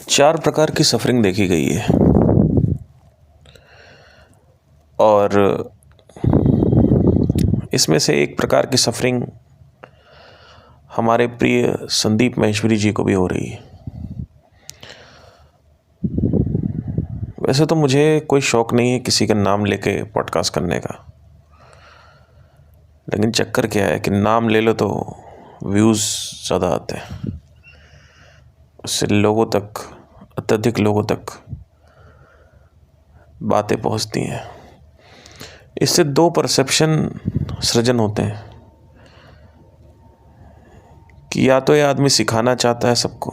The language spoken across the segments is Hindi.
चार प्रकार की सफरिंग देखी गई है और इसमें से एक प्रकार की सफरिंग हमारे प्रिय संदीप महेश्वरी जी को भी हो रही है। वैसे तो मुझे कोई शौक़ नहीं है किसी का नाम लेके पॉडकास्ट करने का, लेकिन चक्कर क्या है कि नाम ले लो तो व्यूज़ ज़्यादा आते हैं, उससे लोगों तक, अत्यधिक लोगों तक बातें पहुंचती हैं। इससे दो परसेप्शन सृजन होते हैं कि या तो ये आदमी सिखाना चाहता है सबको,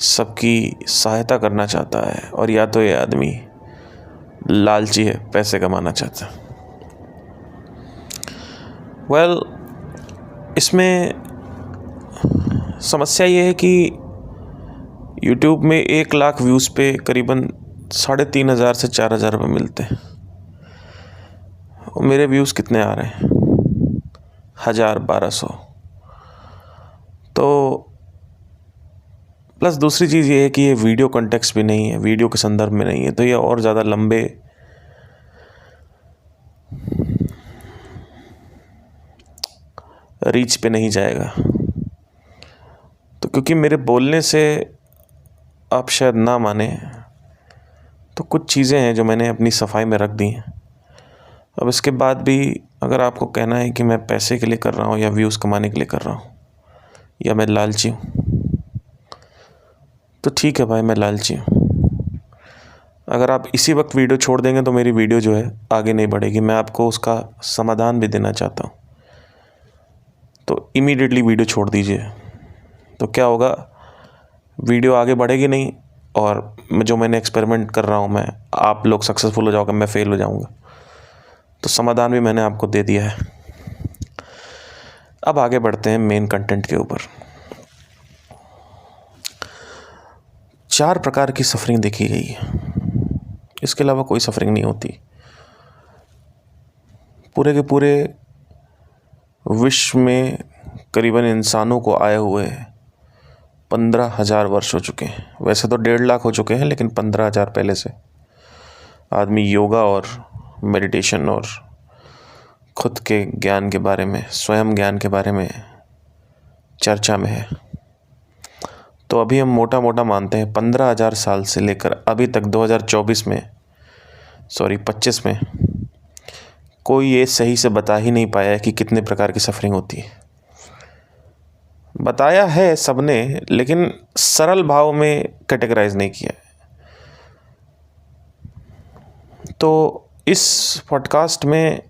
सबकी सहायता करना चाहता है, और या तो ये आदमी लालची है, पैसे कमाना चाहता है। इसमें समस्या ये है कि YouTube में 1 लाख व्यूज़ पे करीबन 3,500 से 4,000 रुपये मिलते हैं और मेरे व्यूज़ कितने आ रहे हैं? 1,000, 1,200। तो प्लस दूसरी चीज़ ये है कि ये वीडियो कॉन्टेक्स्ट भी नहीं है, वीडियो के संदर्भ में नहीं है, तो ये और ज़्यादा लंबे रीच पे नहीं जाएगा। तो क्योंकि मेरे बोलने से आप शायद ना माने, तो कुछ चीज़ें हैं जो मैंने अपनी सफाई में रख दी हैं। अब इसके बाद भी अगर आपको कहना है कि मैं पैसे के लिए कर रहा हूँ या व्यूज़ कमाने के लिए कर रहा हूँ या मैं लालची हूँ, तो ठीक है भाई, मैं लालची हूँ। अगर आप इसी वक्त वीडियो छोड़ देंगे तो मेरी वीडियो जो है आगे नहीं बढ़ेगी। मैं आपको उसका समाधान भी देना चाहता हूँ। तो इमीडिएटली वीडियो छोड़ दीजिए, तो क्या होगा, वीडियो आगे बढ़ेगी नहीं, और जो मैंने एक्सपेरिमेंट कर रहा हूँ आप लोग सक्सेसफुल हो जाओगे, मैं फेल हो जाऊँगा। तो समाधान भी मैंने आपको दे दिया है। अब आगे बढ़ते हैं मेन कंटेंट के ऊपर। 4 प्रकार की सफरिंग देखी गई है, इसके अलावा कोई सफरिंग नहीं होती। पूरे के पूरे विश्व में करीबन इंसानों को आए हुए 15,000 वर्ष हो चुके हैं। वैसे तो 1.5 लाख हो चुके हैं, लेकिन 15,000 पहले से आदमी योगा और मेडिटेशन और खुद के ज्ञान के बारे में, स्वयं ज्ञान के बारे में चर्चा में है। तो अभी हम मोटा मोटा मानते हैं 15,000 साल से लेकर अभी तक 2024 में 25 में कोई ये सही से बता ही नहीं पाया है कि कितने प्रकार की सफरिंग होती है। बताया है सबने, लेकिन सरल भाव में कैटेगराइज नहीं किया है। तो इस पॉडकास्ट में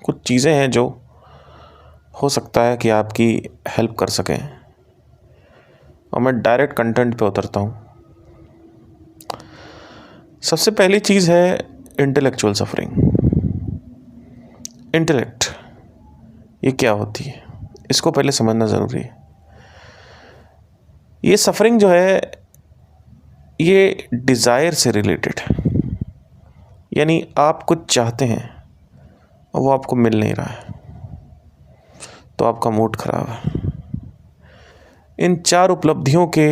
कुछ चीज़ें हैं जो हो सकता है कि आपकी हेल्प कर सकें, और मैं डायरेक्ट कंटेंट पे उतरता हूँ। सबसे पहली चीज़ है इंटेलेक्चुअल सफरिंग। इंटेलेक्ट ये क्या होती है, इसको पहले समझना ज़रूरी है। ये सफरिंग जो है ये डिज़ायर से रिलेटेड है, यानी आप कुछ चाहते हैं और वो आपको मिल नहीं रहा है, तो आपका मूड खराब है। इन 4 उपलब्धियों के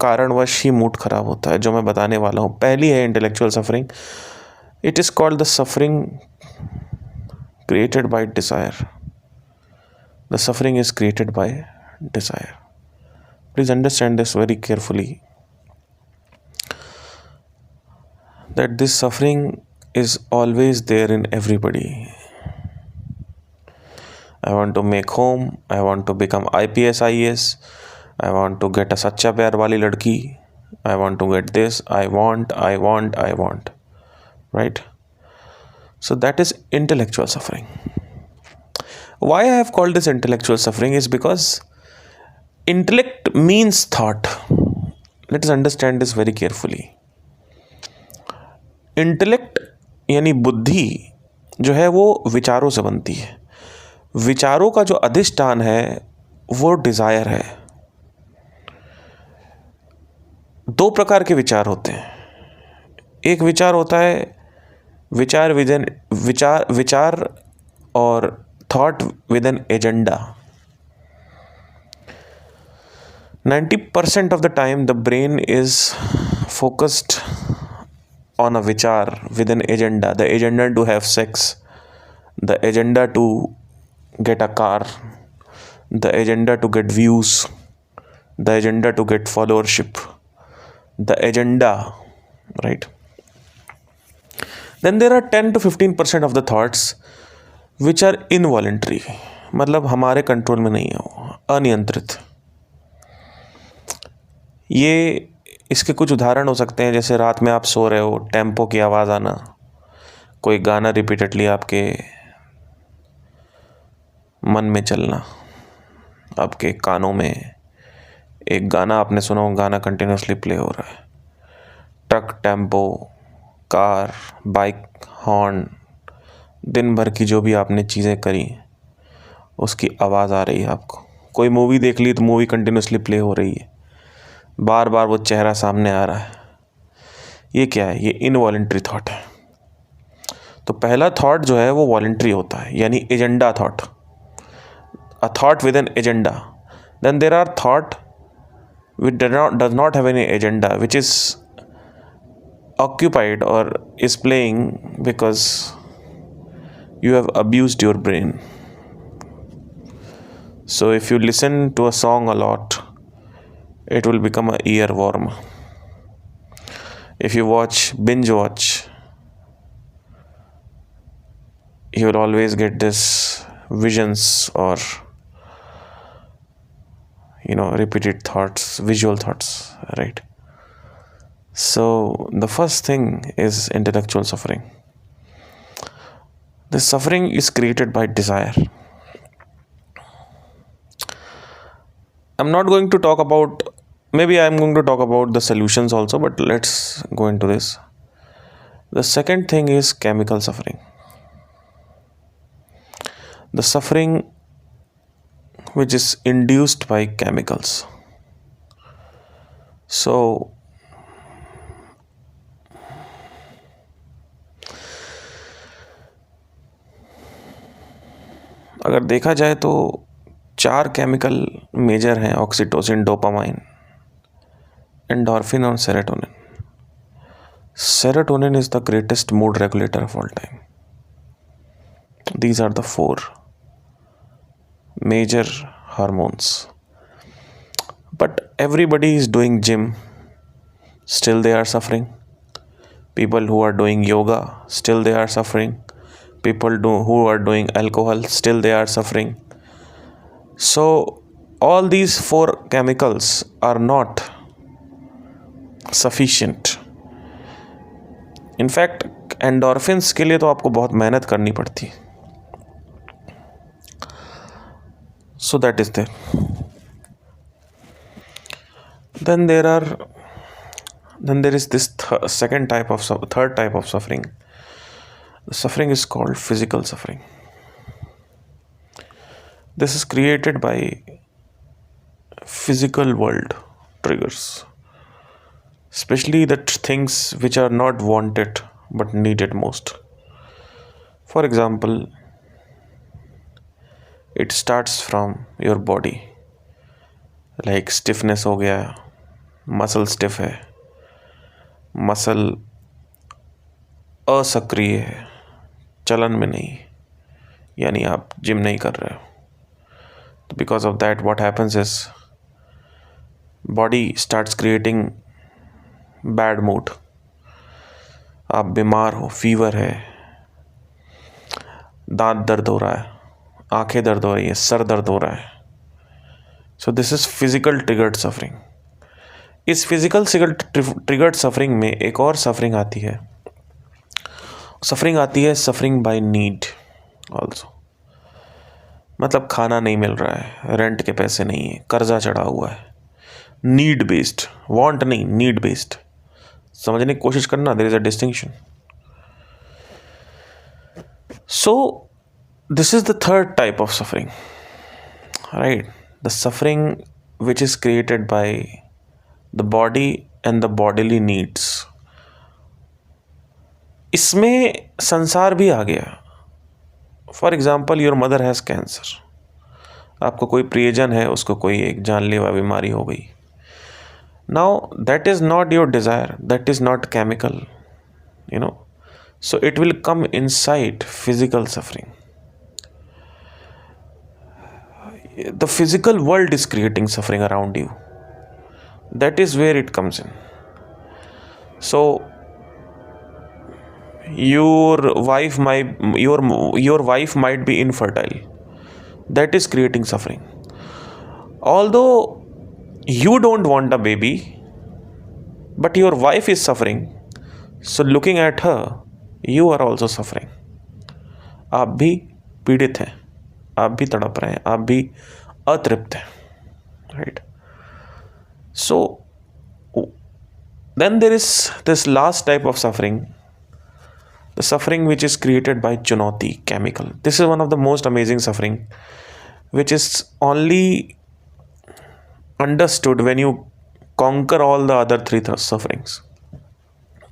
कारणवश ही मूड खराब होता है, जो मैं बताने वाला हूँ। पहली है intellectual suffering. It is called the suffering created by desire. The suffering is created by desire. Please understand this very carefully, that this suffering is always there in everybody. I want to make home, I want to become IPS, IAS, I want to get a सच्चा प्यार वाली लड़की, I want to get this, I want, right? So that is intellectual suffering. Why I have called this intellectual suffering is because intellect means thought. Let us understand this very carefully. Intellect यानी बुद्धि जो है वो विचारों से बनती है। विचारों का जो अधिष्ठान है वो डिज़ायर है। 2 प्रकार के विचार होते हैं। एक विचार होता है विचार और thought with an agenda. 90% of the time the brain is focused on a vichar with an agenda, the agenda to have sex, the agenda to get a car, the agenda to get views, the agenda to get followership, the agenda, right? Then there are 10 to 15% of the thoughts which are involuntary, मतलब हमारे कंट्रोल में नहीं है, वो अनियंत्रित। ये इसके कुछ उदाहरण हो सकते हैं, जैसे रात में आप सो रहे हो, टेम्पो की आवाज़ आना, कोई गाना रिपीटेडली आपके मन में चलना, आपके कानों में एक गाना आपने सुना हो, गाना कंटिन्यूसली प्ले हो रहा है, truck, tempo, car, bike, horn, दिन भर की जो भी आपने चीज़ें करी उसकी आवाज़ आ रही है आपको। कोई मूवी देख ली तो मूवी कंटिन्यूसली प्ले हो रही है, बार बार वो चेहरा सामने आ रहा है। ये क्या है? ये इनवॉलेंट्री थॉट है। तो पहला थॉट जो है वो वॉलेंट्री होता है, यानी agenda thought, a thought with an agenda. Then there are thought which does not have any agenda, which is occupied or is playing because you have abused your brain. So if you listen to a song a lot, it will become a earworm. If you binge watch, you will always get this visions or repeated thoughts, visual thoughts, right? So the first thing is intellectual suffering. This suffering is created by desire. I'm not going to talk about, maybe I'm going to talk about the solutions also, but let's go into this. The second thing is chemical suffering. The suffering which is induced by chemicals. So अगर देखा जाए तो 4 केमिकल मेजर हैं, ऑक्सीटोसिन, डोपामाइन, एंडोर्फिन और serotonin. Serotonin is the greatest mood regulator of all time. These are the 4 major hormones. But everybody is doing gym, still they are suffering. People who are doing yoga, still they are suffering. People who are doing alcohol, still they are suffering. So all these 4 chemicals are not sufficient. In fact, endorphins के लिए तो आपको बहुत मेहनत करनी पड़ती है. So that is there. Then there is this third type of suffering. The suffering is called physical suffering. This is created by physical world triggers, especially the things which are not wanted but needed most. For example, it starts from your body, like stiffness हो गया, मसल स्टिफ है, मसल असक्रिय है, चलन में नहीं, यानी आप जिम नहीं कर रहे हो. तो because of that what happens is body starts creating bad mood. आप बीमार हो, फीवर है, दांत दर्द हो रहा है, आंखें दर्द हो रही है, सर दर्द हो रहा है. So this is physical triggered suffering. इस फिजिकल ट्रिगर्ड सफरिंग में एक और सफरिंग आती है. Suffering by need also. मतलब खाना नहीं मिल रहा है, रेंट के पैसे नहीं है, कर्जा चढ़ा हुआ है. नीड बेस्ड, वांट नहीं, नीड बेस्ड. समझने की कोशिश करना, there is a distinction. So this is the third type of suffering, right? The suffering which is created by the body and the bodily needs. इसमें संसार भी आ गया. For example, your mother has cancer. आपको कोई प्रियजन है, उसको कोई एक जानलेवा बीमारी हो गई, Now, that is not your desire, that is not chemical, you know. So it will come inside physical suffering. The physical world is creating suffering around you. That is where it comes in. So your wife might be infertile. That is creating suffering. Although you don't want a baby, but your wife is suffering. So looking at her, you are also suffering. आप भी पीड़ित हैं, आप भी तड़प रहे हैं, आप भी अतृप्त हैं, right? So then there is this last type of suffering, the suffering which is created by chunauti, chemical. This is one of the most amazing suffering, which is only understood when you conquer all the other three sufferings,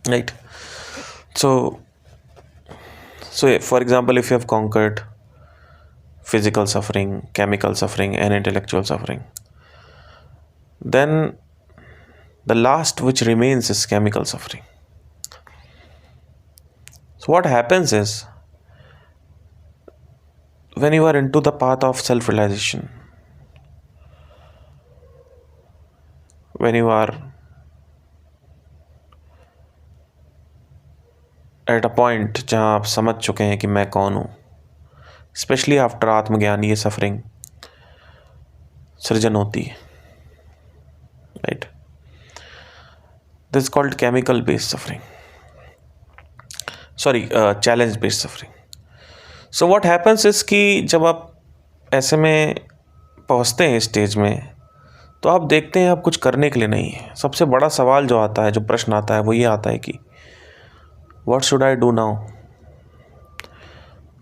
right? So for example, if you have conquered physical suffering, chemical suffering, and intellectual suffering, then the last which remains is chemical suffering. So what happens is, when you are into the path of self-realization, when you are at a point जहाँ आप समझ चुके हैं कि मैं कौन हूँ, स्पेशली आफ्टर आत्मज्ञान, ये सफरिंग सृजन होती है, right? This is called chemical based suffering, sorry challenge based suffering. So what happens is कि जब आप ऐसे में पहुँचते हैं स्टेज में, तो आप देखते हैं आप कुछ करने के लिए नहीं है. सबसे बड़ा सवाल जो आता है, जो प्रश्न आता है, वो ये आता है कि what should I do now.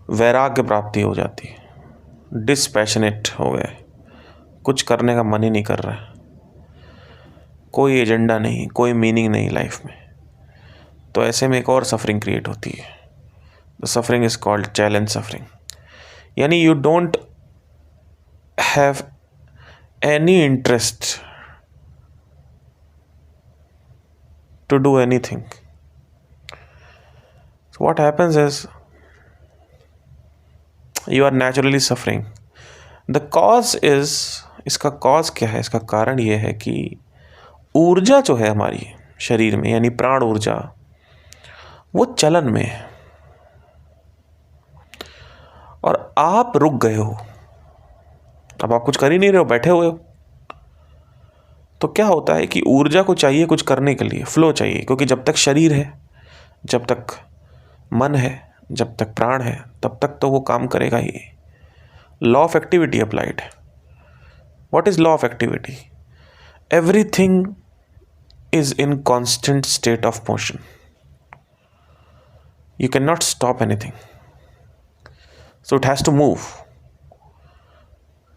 वैराग्य प्राप्ति हो जाती है, डिसपैशनेट हो गए, कुछ करने का मन ही नहीं कर रहा है, कोई एजेंडा नहीं, कोई मीनिंग नहीं लाइफ में. तो ऐसे में एक और सफरिंग क्रिएट होती है. The suffering is called challenge suffering. यानी you don't have any interest to do anything. So what happens is, you are naturally suffering. The cause is, इसका cause क्या है? इसका कारण ये है कि ऊर्जा जो है हमारी शरीर में, यानी प्राण ऊर्जा, वो चलन में है और आप रुक गए हो. अब आप कुछ कर ही नहीं रहे हो, बैठे हुए हो. तो क्या होता है कि ऊर्जा को चाहिए कुछ करने के लिए, फ्लो चाहिए, क्योंकि जब तक शरीर है, जब तक मन है, जब तक प्राण है, तब तक तो वो काम करेगा ही. Law of activity applied. What is law of activity? Everything is in constant state of motion. You can not stop anything, so it has to move.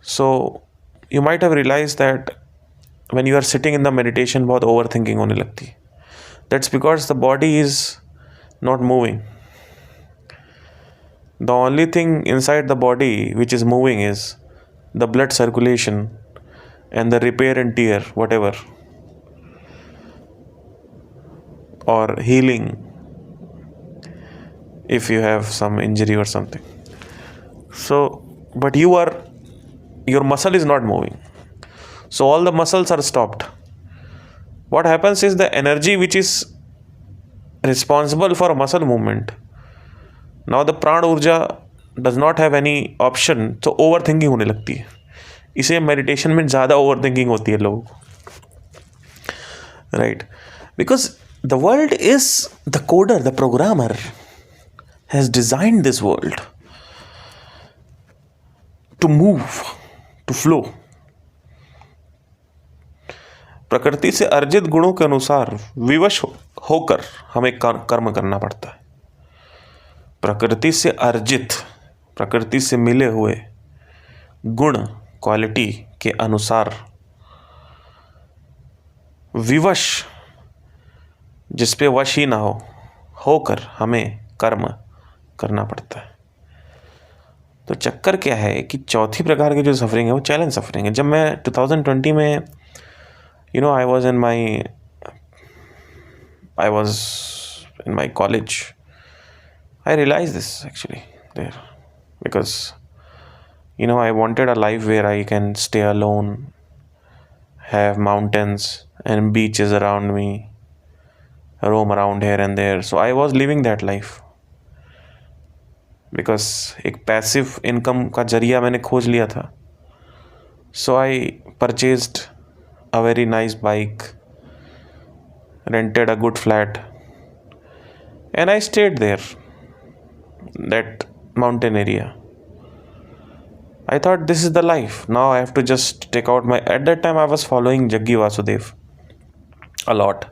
So you might have realise that when you are sitting in the meditation, बहुत ओवर थिंकिंग होने लगती है. That's because the body is not moving. The only thing inside the body which is moving is the blood circulation and the repair and tear, whatever, or healing if you have some injury or something. So, but your muscle is not moving. So all the muscles are stopped. What happens is, the energy which is responsible for muscle movement, now the प्राण ऊर्जा does not have any option, तो ओवर थिंकिंग होने लगती है. इसे मेडिटेशन में ज़्यादा ओवर थिंकिंग होती है लोगों को, right? Because the world is the coder, the programmer has designed this world to move, to flow. प्रकृति से अर्जित गुणों के अनुसार विवश होकर हमें कर्म करना पड़ता है. प्रकृति से अर्जित, प्रकृति से मिले हुए गुण, क्वालिटी के अनुसार विवश, जिस पे वश ही ना होकर हमें कर्म करना पड़ता है. तो चक्कर क्या है कि चौथी प्रकार की जो सफरिंग है वो चैलेंज सफरिंग है. जब मैं 2020 में You know, I was in my college. I realized this actually there because I wanted a life where I can stay alone, have mountains and beaches around me, roam around here and there. So I was living that life because एक पैसिव इनकम का जरिया मैंने खोज लिया था. So I purchased a very nice bike, rented a good flat, and I stayed there, that mountain area. I thought this is the life. Now I have to just take out my. At that time, I was following Jaggi Vasudev a lot,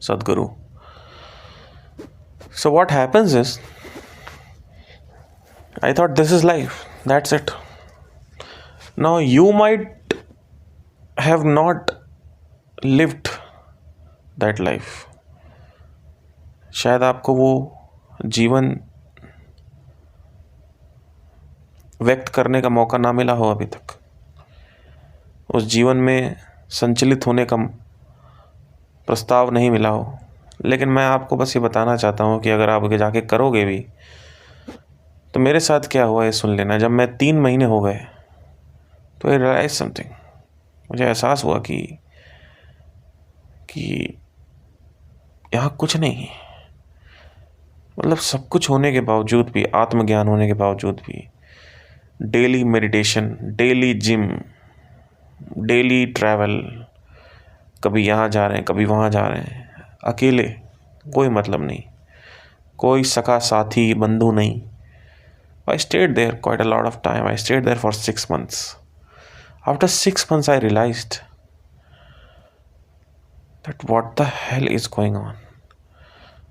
Sadhguru. So what happens is, I thought this is life. That's it. Now you might have not lived that life. शायद आपको वो जीवन व्यक्त करने का मौका ना मिला हो अभी तक. उस जीवन में संचलित होने का प्रस्ताव नहीं मिला हो. लेकिन मैं आपको बस ये बताना चाहता हूँ कि अगर आप आगे जाके करोगे भी तो मेरे साथ क्या हुआ ये सुन लेना. जब मैं 3 महीने हो गए तो आई रियलाइज समथिंग. मुझे एहसास हुआ कि यहाँ कुछ नहीं है. मतलब सब कुछ होने के बावजूद भी, आत्मज्ञान होने के बावजूद भी, daily meditation, daily gym, daily travel, कभी यहाँ जा रहे हैं कभी वहाँ जा रहे हैं, अकेले, कोई मतलब नहीं, कोई सखा साथी बंधु नहीं. I stayed there quite a lot of time. I stayed there for 6 months. After 6 months, I realized that what the hell is going on.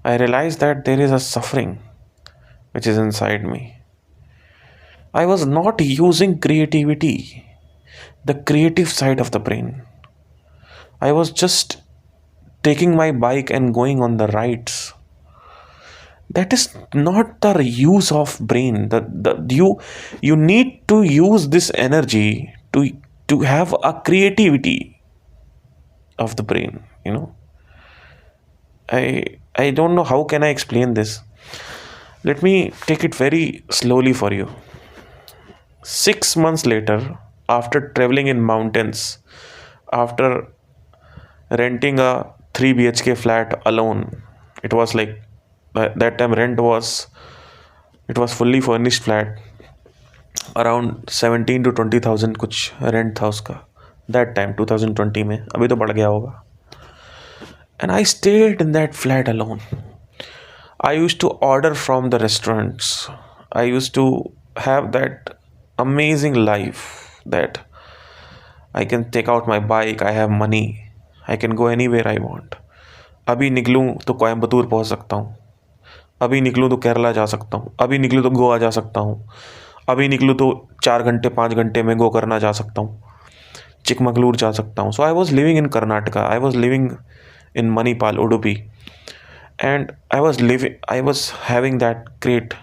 I realized that there is a suffering which is inside me. I was not using creativity, the creative side of the brain. I was just taking my bike and going on the rides. That is not the use of brain. You need to use this energy to have a creativity of the brain. I don't know how can I explain this. Let me take it very slowly for you. 6 months later, after traveling in mountains, after renting a 3 BHK flat alone, it was like that time it was fully furnished flat, around 17 to 20,000 कुछ रेंट था उसका that time 2020 में. अभी तो बढ़ गया होगा. And I stayed in that flat alone. I used to order from the restaurants. I used to have that amazing life that I can take out my bike, I have money, I can go anywhere I want. अभी निकलूँ तो कोयम्बतूर पहुँच सकता हूँ, अभी निकलूँ तो केरला जा सकता हूँ, अभी निकलूँ तो गोवा जा सकता हूँ, अभी निकलूँ तो 4 घंटे 5 घंटे में गोकर्णा जा सकता हूँ, चिकमगलूर जा सकता हूँ. So I was living in Karnataka, I was living in Manipal, Udupi, and I was having that great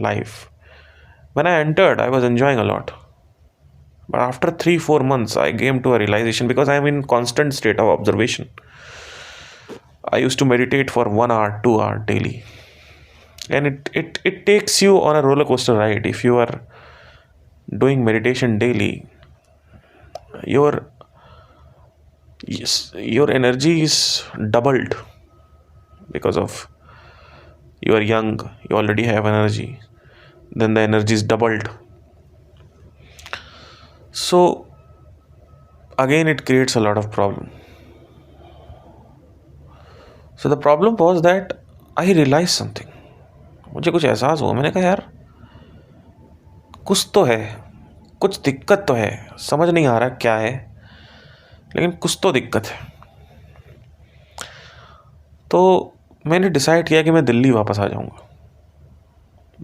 life. When I entered, I was enjoying a lot. But after 3-4 months, I came to a realization, because I am in constant state of observation. I used to meditate for 1 hour, 2 hours daily. And it takes you on a roller coaster ride. If you are doing meditation daily, your energy is doubled, because of you are young, you already have energy, then the energy is doubled. So again it creates a lot of problem. So the problem was that I realized something. मुझे कुछ एहसास हुआ. मैंने कहा यार कुछ तो है, कुछ दिक्कत तो है, समझ नहीं आ रहा क्या है, लेकिन कुछ तो दिक्कत है. तो मैंने डिसाइड किया कि मैं दिल्ली वापस आ जाऊंगा.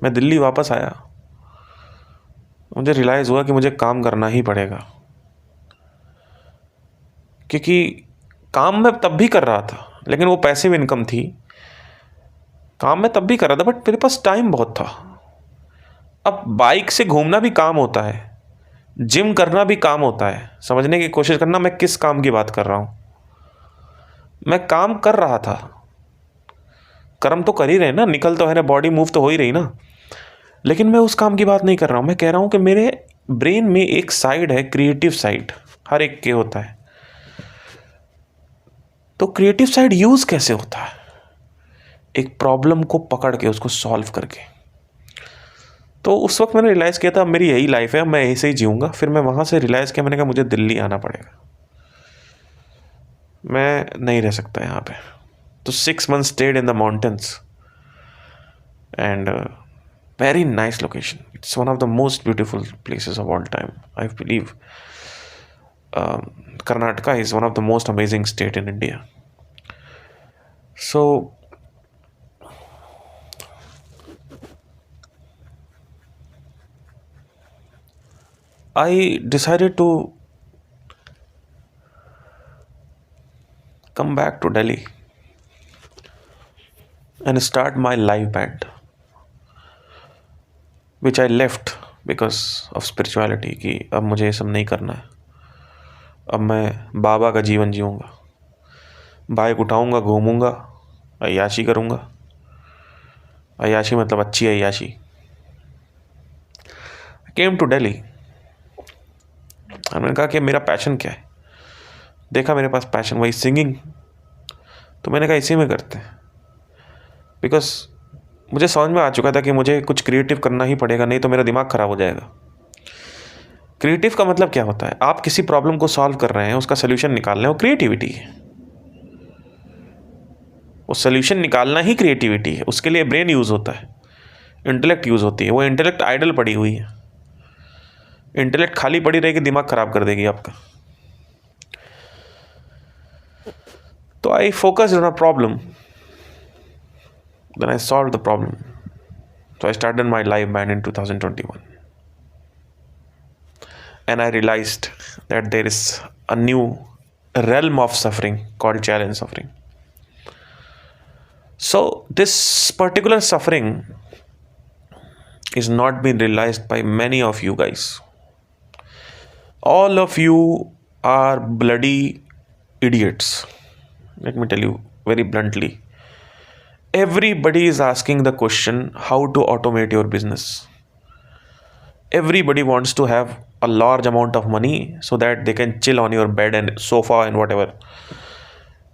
मैं दिल्ली वापस आया. मुझे रियलाइज़ हुआ कि मुझे काम करना ही पड़ेगा, क्योंकि काम मैं तब भी कर रहा था, लेकिन वो पैसिव इनकम थी. काम मैं तब भी कर रहा था, बट मेरे पास टाइम बहुत था. अब बाइक से घूमना भी काम होता है, जिम करना भी काम होता है, समझने की कोशिश करना मैं किस काम की बात कर रहा हूँ। मैं काम कर रहा था, कर्म तो कर ही रहे ना, निकल तो है ना, बॉडी मूव तो हो ही रही ना, लेकिन मैं उस काम की बात नहीं कर रहा हूँ। मैं कह रहा हूँ कि मेरे ब्रेन में एक साइड है, क्रिएटिव साइड, हर एक के होता है। तो क्रिएटिव साइड यूज़ कैसे होता है? एक प्रॉब्लम को पकड़ के उसको सॉल्व करके। तो उस वक्त मैंने रियलाइज़ किया था मेरी यही लाइफ है, मैं ऐसे ही जीऊँगा। फिर मैं वहाँ से रियलाइज़ किया, मैंने कहा मुझे दिल्ली आना पड़ेगा, मैं नहीं रह सकता यहाँ पे। तो 6 months stayed in the mountains and very nice location. It's one of the most beautiful places of all time. I believe Karnataka is one of the most amazing state in India. So I decided to come back to Delhi and start my live band, which I left because of spirituality कि अब मुझे ये सब नहीं करना है। अब मैं बाबा का जीवन जीऊँगा, बाइक उठाऊँगा, घूमूँगा, अय्याशी करूँगा। अय्याशी मतलब अच्छी अय्याशी। केम टू दिल्ली, मैंने कहा कि मेरा पैशन क्या है। देखा मेरे पास पैशन वही सिंगिंग, तो मैंने कहा इसी में करते हैं। बिकॉज मुझे समझ में आ चुका था कि मुझे कुछ क्रिएटिव करना ही पड़ेगा, नहीं तो मेरा दिमाग ख़राब हो जाएगा। क्रिएटिव का मतलब क्या होता है? आप किसी प्रॉब्लम को सॉल्व कर रहे हैं, उसका सोल्यूशन निकाल रहे हैं, वो क्रिएटिविटी है। वो सोल्यूशन निकालना ही क्रिएटिविटी है। उसके लिए ब्रेन यूज़ होता है, इंटेलेक्ट यूज़ होती है। वो इंटेलेक्ट आइडल पड़ी हुई है। इंटेलेक्ट खाली पड़ी रहेगी, दिमाग ख़राब कर देगी आपका। तो I focused on a problem, then I solved the problem. So I started my live band in 2021. And I realized that there is a new realm of suffering called challenge suffering. So this particular suffering is not being realized by many of you guys. All of you are bloody idiots. Let me tell you very bluntly. Everybody is asking the question how to automate your business. Everybody wants to have a large amount of money so that they can chill on your bed and sofa and whatever.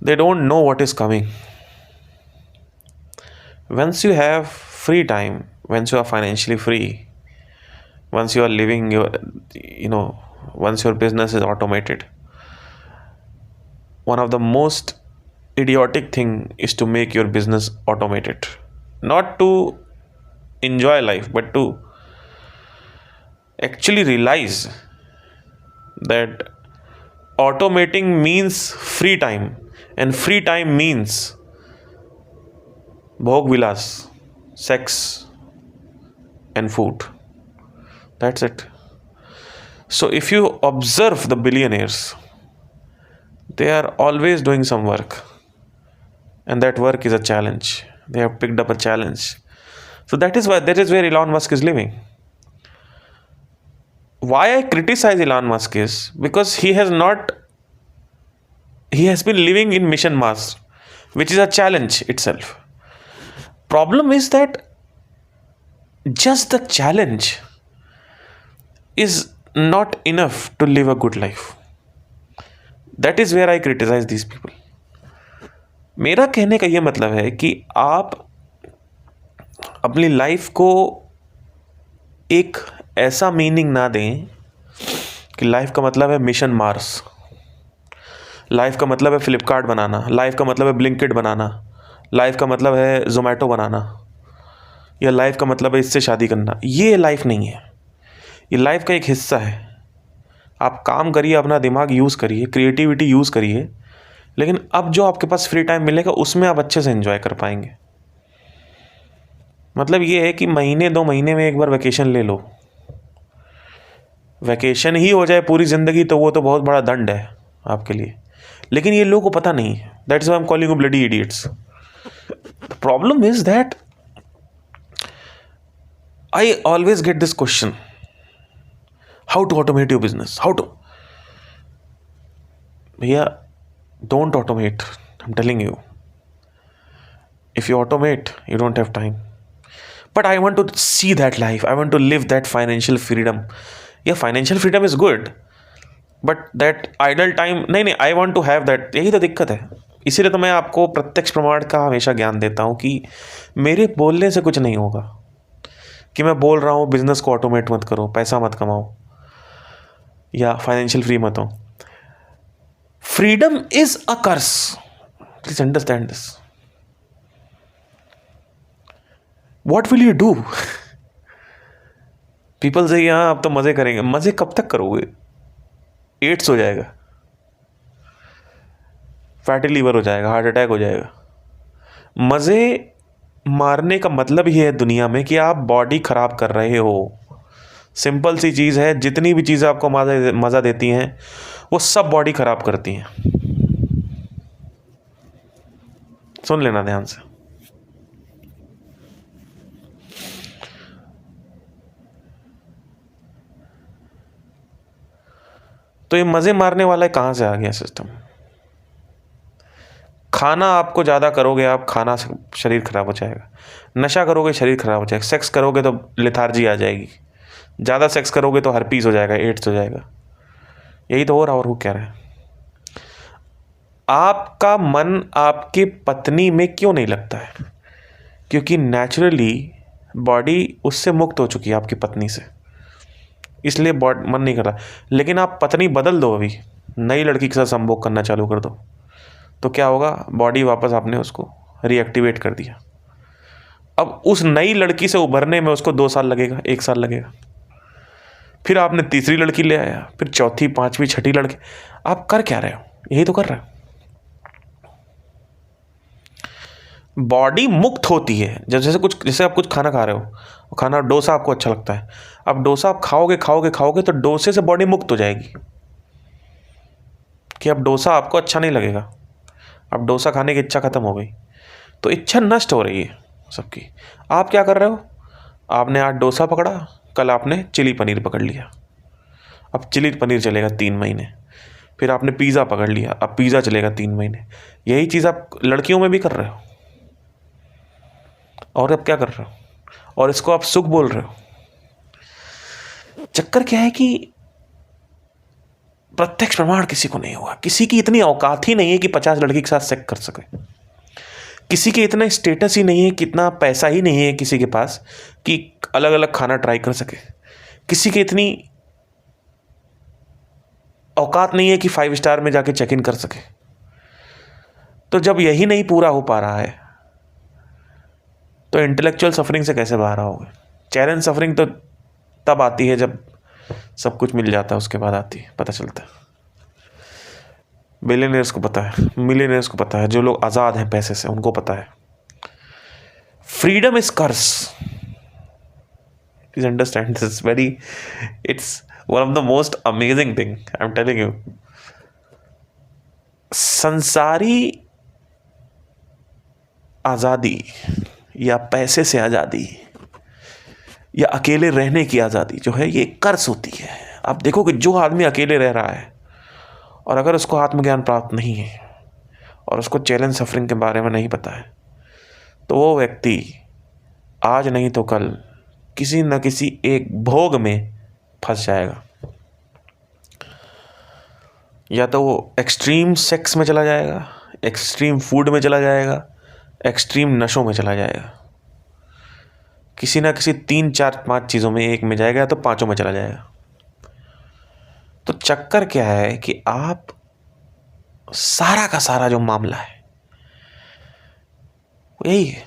They don't know what is coming. Once you have free time, once you are financially free, once you are living your, once your business is automated, one of the most idiotic thing is to make your business automated, not to enjoy life but to actually realize that automating means free time, and free time means bhog vilas, sex and food. That's it. So if you observe the billionaires, they are always doing some work, and that work is a challenge. They have picked up a challenge. So that is where Elon Musk is living. Why I criticize Elon Musk is because he has been living in Mission Mars, which is a challenge itself. Problem is that just the challenge is not enough to live a good life. That is where I criticize these people. मेरा कहने का ये मतलब है कि आप अपनी लाइफ को एक ऐसा मीनिंग ना दें कि लाइफ का मतलब है मिशन मार्स, लाइफ का मतलब है फ्लिपकार्ट बनाना, लाइफ का मतलब है ब्लिंकिट बनाना, लाइफ का मतलब है जोमेटो बनाना, या लाइफ का मतलब है इससे शादी करना। ये लाइफ नहीं है, ये लाइफ का एक हिस्सा है। आप काम करिए, अपना दिमाग यूज़ करिए, क्रिएटिविटी यूज़ करिए, लेकिन अब जो आपके पास फ्री टाइम मिलेगा उसमें आप अच्छे से एंजॉय कर पाएंगे। मतलब ये है कि महीने 2 महीने में एक बार वैकेशन ले लो। वैकेशन ही हो जाए पूरी ज़िंदगी तो वो तो बहुत बड़ा दंड है आपके लिए, लेकिन ये लोगों को पता नहीं है। That's why I am calling you bloody idiots. The problem is that I always get this question, how to automate your business, how to, भैया don't automate. I'm telling you, if you automate you don't have time. But I want to see that life, I want to live that financial freedom. Yeah, financial freedom is good, but that idle time नहीं, I want to have that. यही तो दिक्कत है. इसीलिए तो मैं आपको प्रत्यक्ष प्रमाण का हमेशा ज्ञान देता हूँ कि मेरे बोलने से कुछ नहीं होगा, कि मैं बोल रहा हूँ बिजनेस को ऑटोमेट मत करो, पैसा मत कमाओ या फाइनेंशियल फ्री मत हो. Freedom is a curse. Please understand this. What will you do? People say हाँ अब तो मजे करेंगे. मजे कब तक करोगे? एड्स हो जाएगा, फैटी लीवर हो जाएगा, हार्ट अटैक हो जाएगा. मजे मारने का मतलब ही है दुनिया में कि आप बॉडी खराब कर रहे हो. सिंपल सी चीज़ है, जितनी भी चीज़ें आपको मज़ा देती हैं वो सब बॉडी खराब करती हैं. सुन लेना ध्यान से. तो ये मज़े मारने वाला कहाँ से आ गया सिस्टम? खाना आपको ज़्यादा करोगे आप, खाना से शरीर खराब हो जाएगा. नशा करोगे शरीर खराब हो जाएगा. सेक्स करोगे तो लेथार्जी आ जाएगी. ज़्यादा सेक्स करोगे तो हर्पीस हो जाएगा, एड्स हो जाएगा. यही तो हो रहा. और वो कह रहे हैं आपका मन आपके पत्नी में क्यों नहीं लगता है? क्योंकि नेचुरली बॉडी उससे मुक्त हो चुकी है, आपकी पत्नी से, इसलिए मन नहीं कर रहा. लेकिन आप पत्नी बदल दो, अभी नई लड़की के साथ संभोग करना चालू कर दो, तो क्या होगा? बॉडी वापस आपने उसको रीएक्टिवेट कर दिया. अब उस नई लड़की से उभरने में उसको 2 साल लगेगा, 1 साल लगेगा. फिर आपने तीसरी लड़की ले आया, फिर चौथी, पांचवी, छठी लड़की. आप कर क्या रहे हो? यही तो कर रहे हो. बॉडी मुक्त होती है जैसे आप कुछ खाना खा रहे हो, खाना डोसा आपको अच्छा लगता है. अब डोसा आप खाओगे तो डोसे से बॉडी मुक्त हो जाएगी कि अब डोसा आपको अच्छा नहीं लगेगा. अब डोसा खाने की इच्छा खत्म हो गई, तो इच्छा नष्ट हो रही है सबकी. आप क्या कर रहे हो? आपने आज डोसा पकड़ा, कल आपने चिली पनीर पकड़ लिया. अब चिली पनीर चलेगा 3 महीने. फिर आपने पिज़्ज़ा पकड़ लिया, अब पिज़्ज़ा चलेगा 3 महीने. यही चीज़ आप लड़कियों में भी कर रहे हो. और अब क्या कर रहे हो? और इसको आप सुख बोल रहे हो. चक्कर क्या है कि प्रत्यक्ष प्रमाण किसी को नहीं हुआ. किसी की इतनी औकात ही नहीं है कि 50 लड़की के साथ सेक्स कर सके. किसी के इतना स्टेटस ही नहीं है, कितना पैसा ही नहीं है किसी के पास कि अलग अलग खाना ट्राई कर सके. किसी की इतनी औकात नहीं है कि 5 स्टार में जाके चेक इन कर सके. तो जब यही नहीं पूरा हो पा रहा है तो इंटेलेक्चुअल सफरिंग से कैसे बाहर आओगे? चैलेंज सफरिंग तो तब आती है जब सब कुछ मिल जाता है, उसके बाद आती है, पता चलता है. बिलियनियर्स को पता है, मिलियनियर्स को पता है, जो लोग आज़ाद हैं पैसे से उनको पता है. Freedom is curse. Please understand this. It's one of the most amazing thing I am telling you. संसारी आज़ादी या पैसे से आज़ादी या अकेले रहने की आज़ादी जो है, ये कर्स होती है. आप देखो कि जो आदमी अकेले रह रहा है और अगर उसको आत्मज्ञान प्राप्त नहीं है और उसको चैलेंज सफरिंग के बारे में नहीं पता है, तो वो व्यक्ति आज नहीं तो कल किसी न किसी एक भोग में फंस जाएगा. या तो वो एक्सट्रीम सेक्स में चला जाएगा, एक्सट्रीम फूड में चला जाएगा, एक्सट्रीम नशों में चला जाएगा. किसी ना किसी 3, 4, 5 चीज़ों में एक में जाएगा, तो 5 में चला जाएगा. तो चक्कर क्या है कि आप सारा का सारा जो मामला है वो यही है.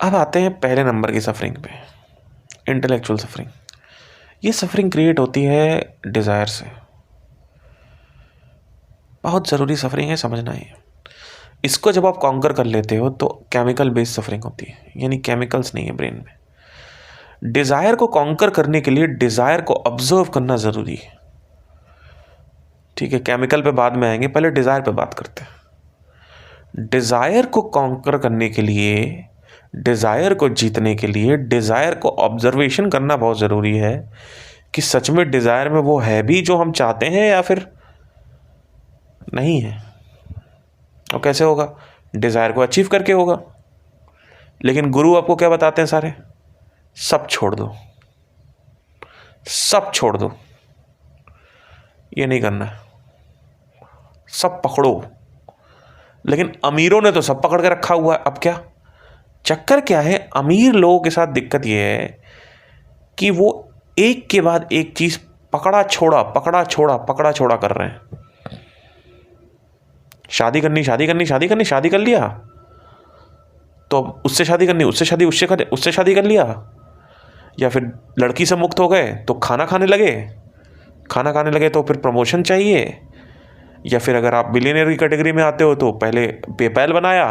अब आते हैं पहले नंबर की सफरिंग पे, इंटेलेक्चुअल सफरिंग. ये सफरिंग क्रिएट होती है डिज़ायर से. बहुत ज़रूरी सफरिंग है, समझना ही. इसको जब आप कॉन्कर कर लेते हो तो केमिकल बेस्ड सफरिंग होती है, यानी केमिकल्स नहीं है ब्रेन में. डिज़ायर को कॉन्कर करने के लिए डिज़ायर को ऑब्जर्व करना ज़रूरी है. ठीक है, केमिकल पे बाद में आएंगे, पहले डिज़ायर पे बात करते हैं. डिज़ायर को कॉन्कर करने के लिए डिज़ायर को जीतने के लिए डिज़ायर को ऑब्जर्वेशन करना बहुत ज़रूरी है कि सच में डिज़ायर में वो है भी जो हम चाहते हैं या फिर नहीं है। और कैसे होगा? डिज़ायर को अचीव करके होगा। लेकिन गुरु आपको क्या बताते हैं? सारे सब छोड़ दो, सब छोड़ दो, ये नहीं करना है, सब पकड़ो। लेकिन अमीरों ने तो सब पकड़ के रखा हुआ है। अब क्या चक्कर क्या है? अमीर लोगों के साथ दिक्कत ये है कि वो एक के बाद एक चीज पकड़ा छोड़ा पकड़ा छोड़ा पकड़ा छोड़ा कर रहे हैं। शादी करनी, शादी करनी, शादी करनी, शादी कर लिया तो अब उससे शादी करनी, उससे शादी, उससे शादी कर लिया। या फिर लड़की से मुक्त हो गए तो खाना खाने लगे, खाना खाने लगे तो फिर प्रमोशन चाहिए। या फिर अगर आप बिलियनियर की कैटेगरी में आते हो तो पहले पेपैल बनाया,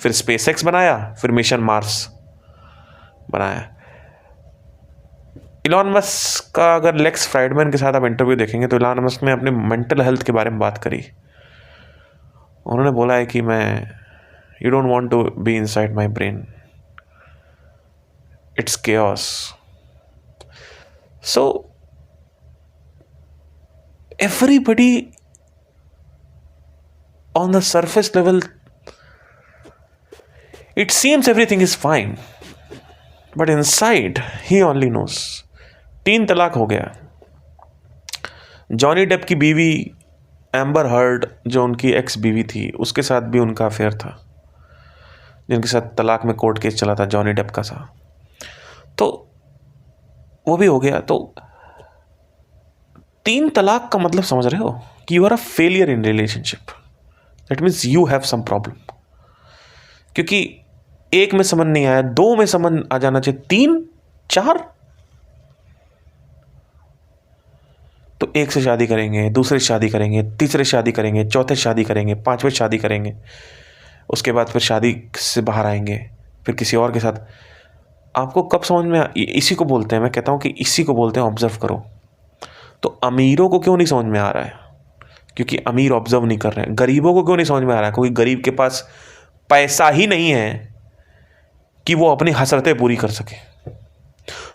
फिर स्पेसएक्स बनाया, फिर मिशन मार्स बनाया। इलॉन मस्क का अगर लेक्स फ्राइडमैन के साथ आप इंटरव्यू देखेंगे तो इलॉन मस्क ने अपने मेंटल हेल्थ के बारे में बात करी। उन्होंने बोला है कि you don't want to be inside my brain, it's chaos. So everybody on the surface level it seems everything is fine, but inside he only knows। 3 तलाक हो गया। जॉनी डेप की बीवी एम्बर हर्ड, जो उनकी एक्स बीवी थी, उसके साथ भी उनका अफेयर था, जिनके साथ तलाक में कोर्ट केस चला था, जॉनी डेप का था। तो वो भी हो गया। तो 3 तलाक का मतलब समझ रहे हो कि you are a failure in relationship. That means you have some problem. क्योंकि 1 में समझ नहीं आया, 2 में समझ आ जाना चाहिए, 3, 4। तो 1 से शादी करेंगे, दूसरे से शादी करेंगे, तीसरे से शादी करेंगे, चौथे से शादी करेंगे, 5वें से शादी करेंगे, उसके बाद फिर शादी से बाहर आएंगे, फिर किसी और के साथ। आपको कब समझ में इसी को बोलते हैं, मैं कहता हूँ कि इसी को बोलते हैं ऑब्जर्व करो। तो अमीरों को क्यों नहीं समझ में आ रहा है? क्योंकि अमीर ऑब्जर्व नहीं कर रहे हैं। गरीबों को क्यों नहीं समझ में आ रहा है? क्योंकि गरीब के पास पैसा ही नहीं है कि वो अपनी हसरतें पूरी कर सके।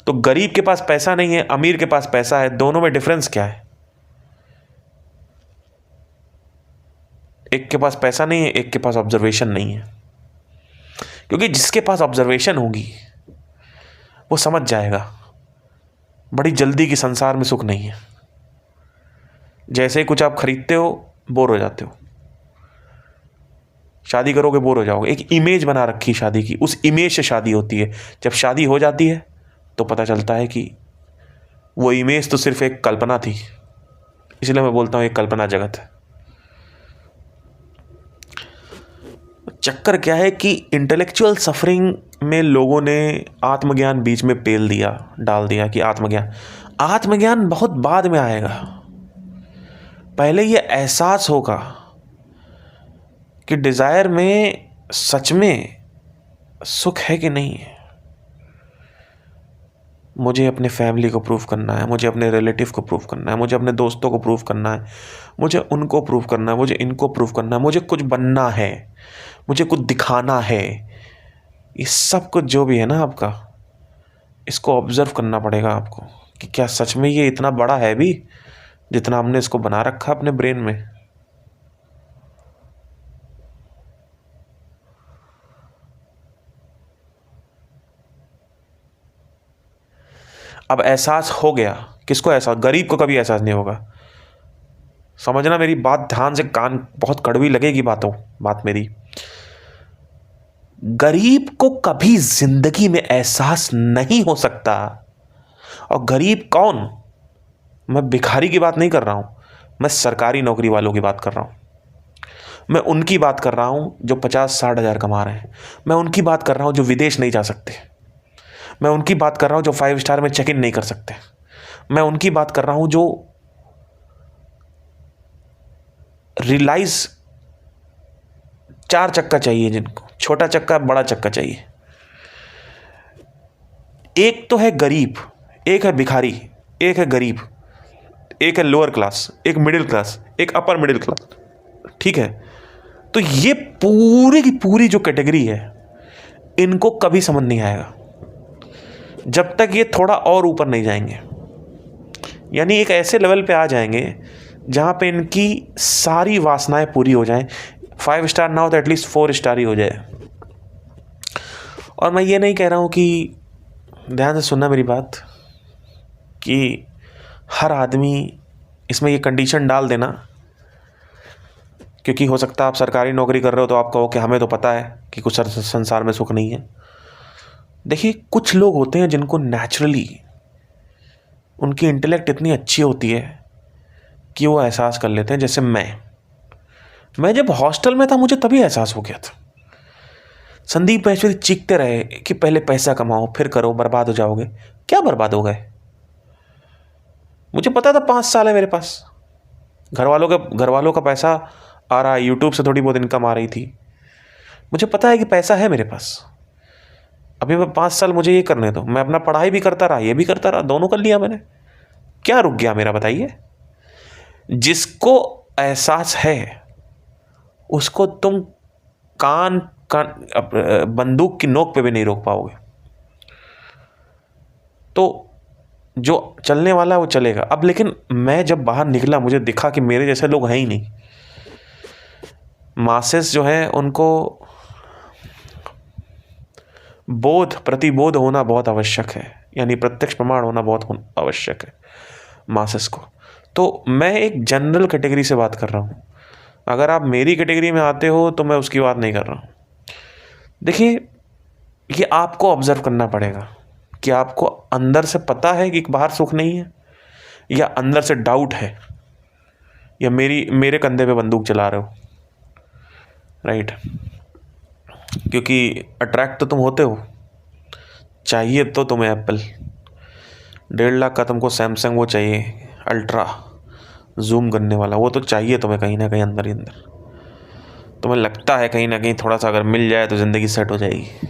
तो गरीब के पास पैसा नहीं है, अमीर के पास पैसा है, दोनों में डिफरेंस क्या है? एक के पास पैसा नहीं है, एक के पास ऑब्जर्वेशन नहीं है। क्योंकि जिसके पास ऑब्जर्वेशन होगी वो समझ जाएगा बड़ी जल्दी कि संसार में सुख नहीं है। जैसे ही कुछ आप खरीदते हो बोर हो जाते हो, शादी करोगे बोर हो जाओगे। एक इमेज बना रखी शादी की, उस इमेज से शादी होती है। जब शादी हो जाती है तो पता चलता है कि वो इमेज तो सिर्फ एक कल्पना थी। इसलिए मैं बोलता हूँ एक कल्पना जगत है। चक्कर क्या है कि इंटेलेक्चुअल सफरिंग में लोगों ने आत्मज्ञान बीच में डाल दिया कि आत्मज्ञान बहुत बाद में आएगा। पहले ये एहसास होगा कि डिज़ायर में सच में सुख है कि नहीं है। मुझे अपने फैमिली को प्रूव करना है, मुझे अपने रिलेटिव को प्रूव करना है, मुझे अपने दोस्तों को प्रूव करना है, मुझे उनको प्रूव करना है, मुझे इनको प्रूव करना है, मुझे कुछ बनना है, मुझे कुछ दिखाना है। ये सब कुछ जो भी है ना आपका, इसको ऑब्जर्व करना पड़ेगा आपको कि क्या सच में ये इतना बड़ा है भी जितना हमने इसको बना रखा अपने ब्रेन में। अब एहसास हो गया। किसको एहसास? गरीब को कभी एहसास नहीं होगा। समझना मेरी बात ध्यान से, कान बहुत कड़वी लगेगी बात मेरी। गरीब को कभी जिंदगी में एहसास नहीं हो सकता। और गरीब कौन? मैं भिखारी की बात नहीं कर रहा हूं, मैं सरकारी नौकरी वालों की बात कर रहा हूं। मैं उनकी बात कर रहा हूं जो 50-60 हज़ार कमा रहे हैं। मैं उनकी बात कर रहा हूं जो विदेश नहीं जा सकते। मैं उनकी बात कर रहा हूं जो 5 स्टार में चेक इन नहीं कर सकते। मैं उनकी बात कर रहा हूं जो रिलाइज 4 चक्का चाहिए, जिनको छोटा चक्का बड़ा चक्का चाहिए। एक तो है गरीब, एक है भिखारी, एक है गरीब, एक है लोअर क्लास, एक मिडिल क्लास, एक अपर मिडिल क्लास। ठीक है? तो ये पूरी की पूरी जो कैटेगरी है, इनको कभी समझ नहीं आएगा जब तक ये थोड़ा और ऊपर नहीं जाएंगे। यानी एक ऐसे लेवल पे आ जाएंगे जहाँ पे इनकी सारी वासनाएं पूरी हो जाएं। 5 स्टार ना हो तो एटलीस्ट 4 स्टार ही हो जाए। और मैं ये नहीं कह रहा हूँ कि, ध्यान से सुनना मेरी बात, कि हर आदमी इसमें ये कंडीशन डाल देना, क्योंकि हो सकता है आप सरकारी नौकरी कर रहे हो तो आप कहो कि हमें तो पता है कि कुछ संसार में सुख नहीं है। देखिए, कुछ लोग होते हैं जिनको नेचुरली उनकी इंटेलेक्ट इतनी अच्छी होती है कि वो एहसास कर लेते हैं। जैसे मैं जब हॉस्टल में था मुझे तभी एहसास हो गया था। संदीप महेश्वरी चीखते रहे कि पहले पैसा कमाओ फिर करो, बर्बाद हो जाओगे। क्या बर्बाद हो गए? मुझे पता था 5 साल है मेरे पास, घर वालों का पैसा आ रहा है, यूट्यूब से थोड़ी बहुत इनकम आ रही थी। मुझे पता है कि पैसा है मेरे पास। अभी मैं 5 साल मुझे ये करने दो। मैं अपना पढ़ाई भी करता रहा, ये भी करता रहा, दोनों कर लिया मैंने। क्या रुक गया मेरा, बताइए? जिसको एहसास है उसको तुम कान बंदूक की नोक पे भी नहीं रोक पाओगे। तो जो चलने वाला है वो चलेगा। अब लेकिन मैं जब बाहर निकला मुझे दिखा कि मेरे जैसे लोग हैं ही नहीं। मासेस जो है उनको प्रतिबोध होना बहुत आवश्यक है, यानी प्रत्यक्ष प्रमाण होना बहुत आवश्यक है मासेस को। तो मैं एक जनरल कैटेगरी से बात कर रहा हूँ। अगर आप मेरी कैटेगरी में आते हो तो मैं उसकी बात नहीं कर रहा हूँ। देखिए, ये आपको ऑब्जर्व करना पड़ेगा कि आपको अंदर से पता है कि बाहर सुख नहीं है, या अंदर से डाउट है, या मेरे कंधे पे बंदूक चला रहे हो। राइट? क्योंकि अट्रैक्ट तो तुम होते हो। चाहिए तो तुम्हें एप्पल, 1.5 लाख का तुमको सैमसंग वो चाहिए, अल्ट्रा जूम करने वाला, वो तो चाहिए तुम्हें कहीं ना कहीं अंदर ही अंदर। तुम्हें लगता है कहीं ना कहीं थोड़ा सा अगर मिल जाए तो ज़िंदगी सेट हो जाएगी।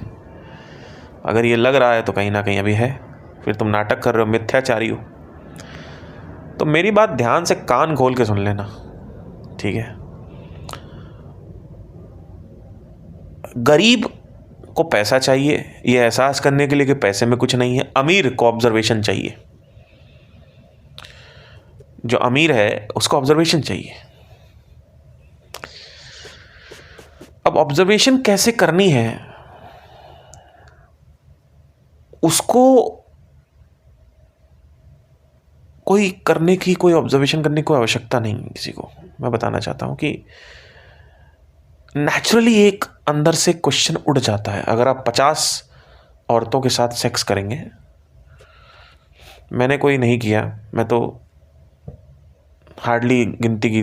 अगर ये लग रहा है तो कहीं ना कहीं अभी है, फिर तुम नाटक कर रहे हो, मिथ्याचारी हो। तो मेरी बात ध्यान से कान खोल के सुन लेना, ठीक है? गरीब को पैसा चाहिए ये एहसास करने के लिए कि पैसे में कुछ नहीं है। अमीर को ऑब्जर्वेशन चाहिए। जो अमीर है उसको ऑब्जर्वेशन चाहिए। अब ऑब्जर्वेशन कैसे करनी है उसको कोई ऑब्जर्वेशन करने की कोई आवश्यकता नहीं है किसी को। मैं बताना चाहता हूं कि नेचुरली एक अंदर से क्वेश्चन उड़ जाता है। अगर आप 50 औरतों के साथ सेक्स करेंगे, मैंने कोई नहीं किया, मैं तो हार्डली गिनती की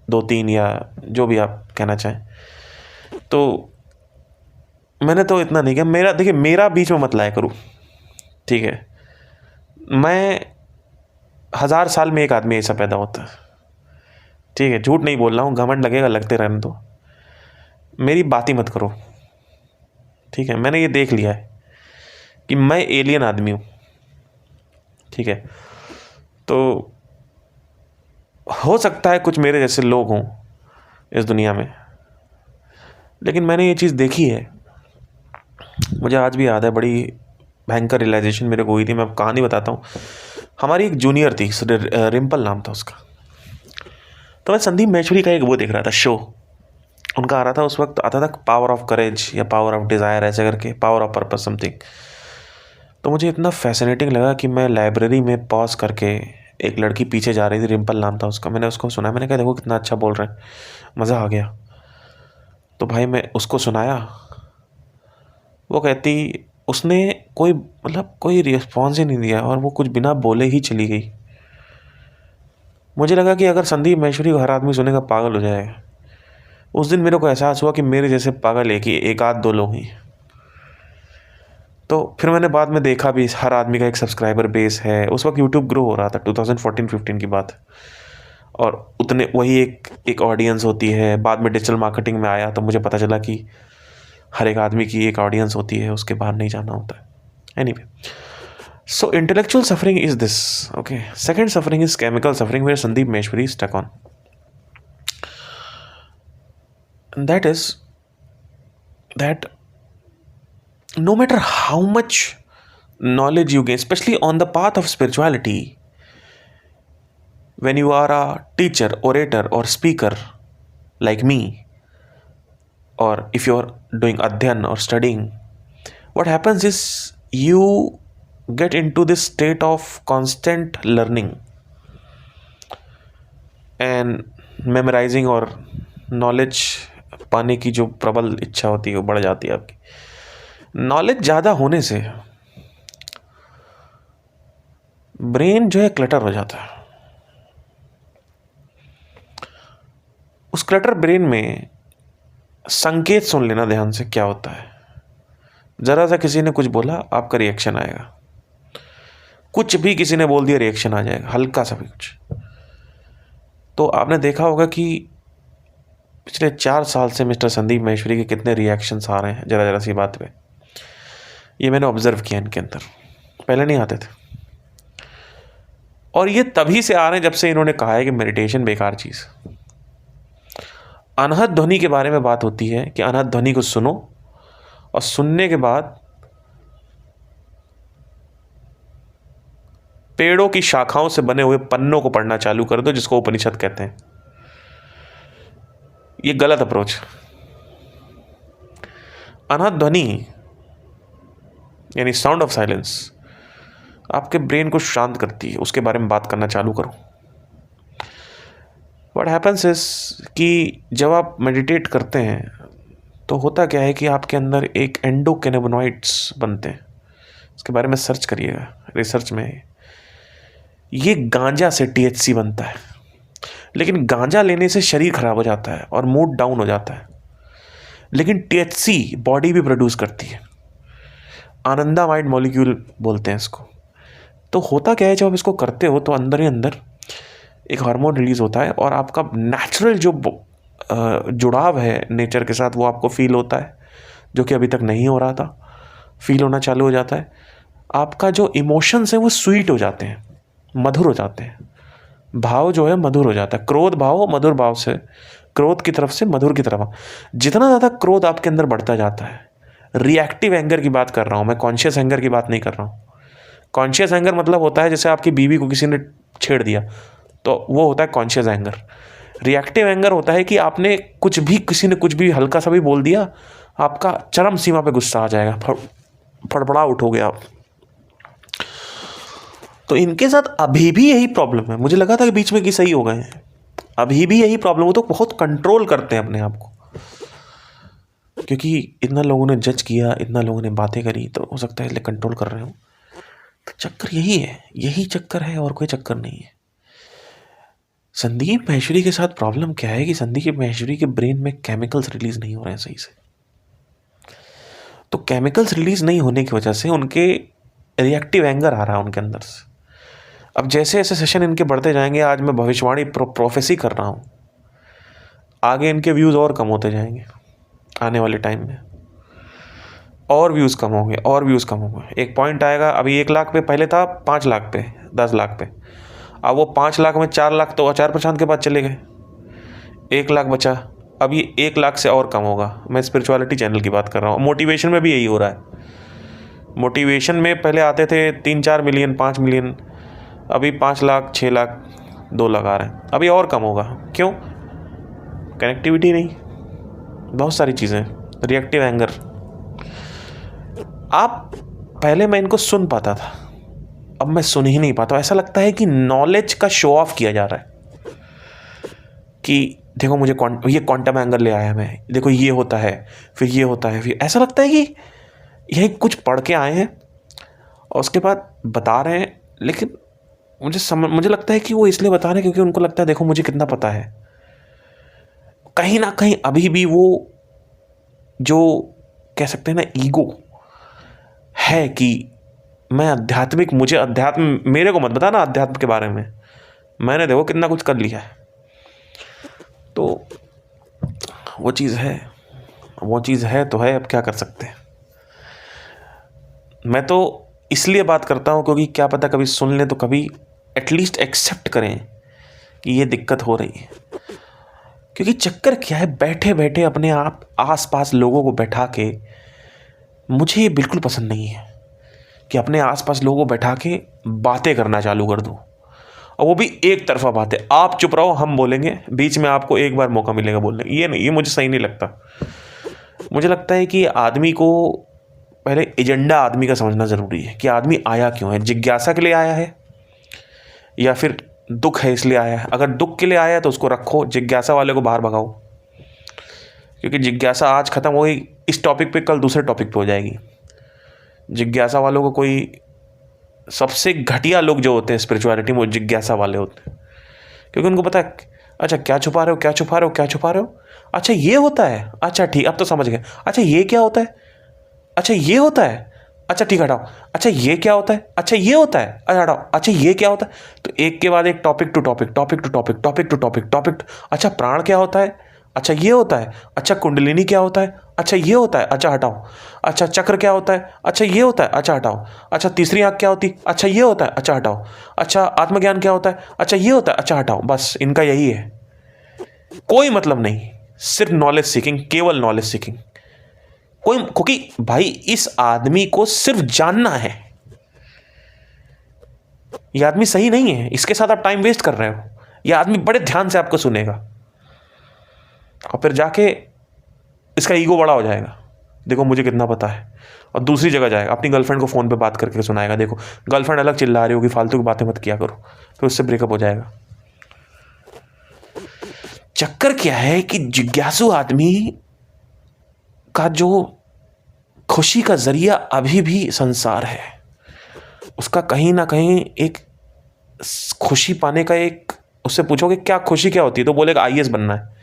2-3 या जो भी आप कहना चाहें, तो मैंने तो इतना नहीं किया। देखिए, मेरा बीच में मत लाया करूँ, ठीक है? मैं 1000 साल में एक आदमी ऐसा पैदा होता है, ठीक है? झूठ नहीं बोल रहा हूँ, घमंड लगेगा लगते रहने दो, मेरी बात ही मत करो, ठीक है? मैंने ये देख लिया है कि मैं एलियन आदमी हूँ, ठीक है? तो हो सकता है कुछ मेरे जैसे लोग हों इस दुनिया में, लेकिन मैंने ये चीज़ देखी है। मुझे आज भी याद है, बड़ी भयंकर रियलाइजेशन मेरे को हुई थी। मैं कहानी बताता हूँ। हमारी एक जूनियर थी, रिम्पल नाम था उसका। तो मैं संदीप महेश्वरी का एक वो देख रहा था, शो उनका आ रहा था उस वक्त, आता था पावर ऑफ करेज या पावर ऑफ डिज़ायर, ऐसे करके, पावर ऑफ पर्पस समथिंग। तो मुझे इतना फैसिनेटिंग लगा कि मैं लाइब्रेरी में पॉज करके, एक लड़की पीछे जा रही थी, रिम्पल नाम था उसका, मैंने उसको सुना। मैंने कहा देखो कितना अच्छा बोल रहे हैं, मज़ा आ गया। तो भाई मैं उसको सुनाया, वो कहती, उसने कोई रिस्पॉन्स ही नहीं दिया और वो कुछ बिना बोले ही चली गई। मुझे लगा कि अगर संदीप महेश्वरी को हर आदमी सुनेगा पागल हो जाएगा। उस दिन मेरे को एहसास हुआ कि मेरे जैसे पागल एक आध दो लोग ही। तो फिर मैंने बाद में देखा भी, हर आदमी का एक सब्सक्राइबर बेस है। उस वक्त यूट्यूब ग्रो हो रहा था, 2014-15 की बात, और उतने वही एक ऑडियंस होती है। बाद में डिजिटल मार्केटिंग में आया तो मुझे पता चला कि हर एक आदमी की एक ऑडियंस होती है, उसके बाहर नहीं जाना होता है। Anyway, so intellectual suffering is this, okay? Second suffering is chemical suffering, where Sandeep Maheshwari is stuck on. And that is that no matter how much knowledge you gain, especially on the path of spirituality, when you are a teacher, orator, or speaker like me, or if you are doing adhyan or studying, what happens is you get into this state of constant learning and memorizing, और नॉलेज पाने की जो प्रबल इच्छा होती है वो बढ़ जाती है आपकी। नॉलेज ज़्यादा होने से ब्रेन जो है क्लटर हो जाता है। उस क्लटर ब्रेन में संकेत सुन लेना ध्यान से क्या होता है। ज़रा सा किसी ने कुछ बोला, आपका रिएक्शन आएगा। कुछ भी किसी ने बोल दिया, रिएक्शन आ जाएगा, हल्का सा भी कुछ। तो आपने देखा होगा कि पिछले 4 साल से मिस्टर संदीप माहेश्वरी के कितने रिएक्शंस आ रहे हैं ज़रा ज़रा सी बात पे। ये मैंने ऑब्जर्व किया इनके अंदर, पहले नहीं आते थे। और ये तभी से आ रहे हैं जब से इन्होंने कहा है कि मेडिटेशन बेकार चीज़। अनहद ध्वनि के बारे में बात होती है कि अनहद ध्वनि को सुनो, और सुनने के बाद पेड़ों की शाखाओं से बने हुए पन्नों को पढ़ना चालू कर दो, जिसको उपनिषद कहते हैं। ये गलत अप्रोच। अनहद ध्वनि यानी साउंड ऑफ साइलेंस आपके ब्रेन को शांत करती है। उसके बारे में बात करना चालू करो। व्हाट हैपन्स इज कि जब आप मेडिटेट करते हैं तो होता क्या है कि आपके अंदर एक एंडोकैनाबिनॉइड्स बनते हैं। इसके बारे में सर्च करिएगा, रिसर्च में। ये गांजा से THC बनता है, लेकिन गांजा लेने से शरीर खराब हो जाता है और मूड डाउन हो जाता है। लेकिन THC बॉडी भी प्रोड्यूस करती है, आनंदामाइड मॉलिक्यूल बोलते हैं इसको। तो होता क्या है, जब आप इसको करते हो तो अंदर ही अंदर एक हार्मोन रिलीज होता है, और आपका नेचुरल जो जुड़ाव है नेचर के साथ वो आपको फील होता है, जो कि अभी तक नहीं हो रहा था। फील होना चालू हो जाता है। आपका जो इमोशंस है वो स्वीट हो जाते हैं, मधुर हो जाते हैं। भाव जो है मधुर हो जाता है। क्रोध भाव मधुर भाव से, क्रोध की तरफ से मधुर की तरफ। जितना ज़्यादा क्रोध आपके अंदर बढ़ता जाता है, रिएक्टिव एंगर की बात कर रहा हूँ मैं, कॉन्शियस एंगर की बात नहीं कर रहा हूँ। कॉन्शियस एंगर मतलब होता है जैसे आपकी बीवी को किसी ने छेड़ दिया, तो वो होता है कॉन्शियस एंगर। रिएक्टिव एंगर होता है कि आपने कुछ भी, किसी ने कुछ भी हल्का सा भी बोल दिया, आपका चरम सीमा पे गुस्सा आ जाएगा, फड़फड़ा उठोगे आप। तो इनके साथ अभी भी यही प्रॉब्लम है। मुझे लगा था कि बीच में कि सही हो गए हैं, अभी भी यही प्रॉब्लम। वो तो बहुत कंट्रोल करते हैं अपने आप को, क्योंकि इतना लोगों ने जज किया, इतना लोगों ने बातें करी, तो हो सकता है इसलिए कंट्रोल कर रहे हो। तो चक्कर यही है, यही चक्कर है, और कोई चक्कर नहीं है। संदीप माहेश्वरी के साथ प्रॉब्लम क्या है कि संदीप माहेश्वरी के ब्रेन में केमिकल्स रिलीज नहीं हो रहे हैं सही से। तो केमिकल्स रिलीज नहीं होने की वजह से उनके रिएक्टिव एंगर आ रहा है उनके अंदर से। अब जैसे जैसे सेशन इनके बढ़ते जाएंगे, आज मैं भविष्यवाणी प्रोफेसी कर रहा हूँ, आगे इनके व्यूज़ और कम होते जाएंगे। आने वाले टाइम में और व्यूज़ कम होंगे, और व्यूज़ कम होंगे। एक पॉइंट आएगा, अभी 1 लाख पे पहले था, 5 लाख पे, 10 लाख पे। अब वो 5 लाख में 4 लाख तो आचार्य प्रशांत के बाद चले गए, 1 लाख बचा। अब ये 1 लाख से और कम होगा। मैं स्पिरिचुअलिटी चैनल की बात कर रहा हूँ। मोटिवेशन में भी यही हो रहा है। मोटिवेशन में पहले आते थे 3-4 मिलियन, 5 मिलियन, अभी 5 लाख, 6 लाख, 2 लाख आ रहे हैं। अभी और कम होगा। क्यों? कनेक्टिविटी नहीं, बहुत सारी चीज़ें, रिएक्टिव एंगर। आप पहले मैं इनको सुन पाता था, अब मैं सुन ही नहीं पाता। ऐसा लगता है कि नॉलेज का शो ऑफ किया जा रहा है कि देखो मुझे ये क्वांटम एंगर ले आया मैं, देखो ये होता है, फिर ये होता है, फिर ऐसा लगता है कि यही कुछ पढ़ के आए हैं और उसके बाद बता रहे हैं। लेकिन मुझे लगता है कि वो इसलिए बता रहे हैं क्योंकि उनको लगता है देखो मुझे कितना पता है। कहीं ना कहीं अभी भी वो जो कह सकते हैं ना, ईगो है कि मैं आध्यात्मिक, मुझे अध्यात्म, मेरे को मत बताना अध्यात्म के बारे में, मैंने देखो कितना कुछ कर लिया है। तो वो चीज़ है तो है, अब क्या कर सकते हैं। मैं तो इसलिए बात करता हूँ क्योंकि क्या पता कभी सुन लें तो कभी एटलीस्ट एक्सेप्ट करें कि ये दिक्कत हो रही है। क्योंकि चक्कर क्या है, बैठे बैठे अपने आप आस पास लोगों को बैठा के मुझे ये बिल्कुल पसंद नहीं है कि अपने आसपास लोगों को बैठा के बातें करना चालू कर दूं, और वो भी एक तरफा बातें। आप चुप रहो, हम बोलेंगे, बीच में आपको एक बार मौका मिलेगा बोलने। ये नहीं, ये मुझे सही नहीं लगता। मुझे लगता है कि आदमी को पहले एजेंडा आदमी का समझना ज़रूरी है कि आदमी आया क्यों है। जिज्ञासा के लिए आया है या फिर दुख है इसलिए आया है। अगर दुख के लिए आया है तो उसको रखो, जिज्ञासा वाले को बाहर भगाओ, क्योंकि जिज्ञासा आज ख़त्म हो गई इस टॉपिक पे, कल दूसरे टॉपिक पे हो जाएगी। जिज्ञासा वालों को कोई, सबसे घटिया लोग जो होते हैं स्पिरिचुअलिटी में वो जिज्ञासा वाले होते हैं, क्योंकि उनको पता है अच्छा क्या छुपा रहे हो, क्या छुपा रहे हो, क्या छुपा रहे हो, अच्छा ये होता है, अच्छा ठीक, अब तो समझ गए, अच्छा ये क्या होता है, अच्छा ये होता है, अच्छा ठीक हटाओ, अच्छा ये क्या होता है, अच्छा ये होता है, अच्छा हटाओ, अच्छा ये क्या होता है। तो एक के बाद एक topic to topic, topic to topic, topic to topic, topic. अच्छा प्राण क्या होता है, अच्छा ये होता है, अच्छा कुंडलिनी क्या होता है, अच्छा ये होता है, अच्छा हटाओ, अच्छा चक्र क्या होता है, अच्छा ये होता है, अच्छा हटाओ, अच्छा तीसरी आँख क्या होती, अच्छा ये होता है, अच्छा हटाओ, अच्छा आत्मज्ञान क्या होता है, अच्छा ये होता है, अच्छा हटाओ। बस इनका यही है, कोई मतलब नहीं, सिर्फ नॉलेज सीकिंग, केवल नॉलेज सीकिंग। कोई, क्योंकि भाई इस आदमी को सिर्फ जानना है, ये आदमी सही नहीं है, इसके साथ आप टाइम वेस्ट कर रहे हो। ये आदमी बड़े ध्यान से आपको सुनेगा और फिर जाके इसका ईगो बड़ा हो जाएगा, देखो मुझे कितना पता है, और दूसरी जगह जाएगा अपनी गर्लफ्रेंड को फ़ोन पे बात करके सुनाएगा, देखो गर्लफ्रेंड अलग चिल्ला रही होगी, फालतू की बातें मत किया करो, फिर उससे ब्रेकअप हो जाएगा। चक्कर क्या है कि जिज्ञासु आदमी का जो खुशी का जरिया अभी भी संसार है, उसका कहीं ना कहीं एक खुशी पाने का एक, उससे पूछोगे क्या खुशी क्या होती है तो बोलेगा आईएएस बनना है।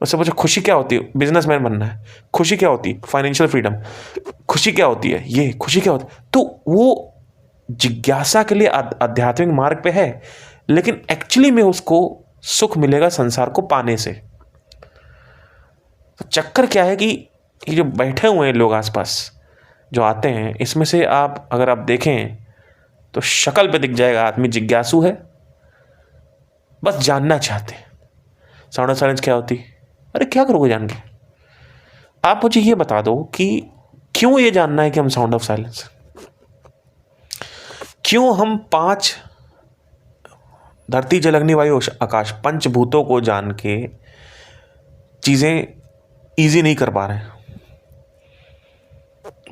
उससे पूछो खुशी क्या होती है, बिजनेसमैन बनना है। खुशी क्या होती है, फाइनेंशियल फ्रीडम। खुशी क्या होती है, ये खुशी क्या होती है। तो वो जिज्ञासा के लिए आध्यात्मिक मार्ग पे है, लेकिन एक्चुअली में उसको सुख मिलेगा संसार को पाने से। तो चक्कर क्या है कि ये जो बैठे हुए हैं लोग आसपास जो आते हैं, इसमें से आप अगर आप देखें तो शक्ल पे दिख जाएगा आदमी जिज्ञासु है, बस जानना चाहते हैं साउंड ऑफ साइलेंस क्या होती। अरे क्या करोगे जान के, आप मुझे ये बता दो कि क्यों ये जानना है कि हम साउंड ऑफ साइलेंस, क्यों हम 5 धरती जल अग्नि वायु आकाश पंचभूतों को जान के चीज़ें ईजी नहीं कर पा रहे हैं।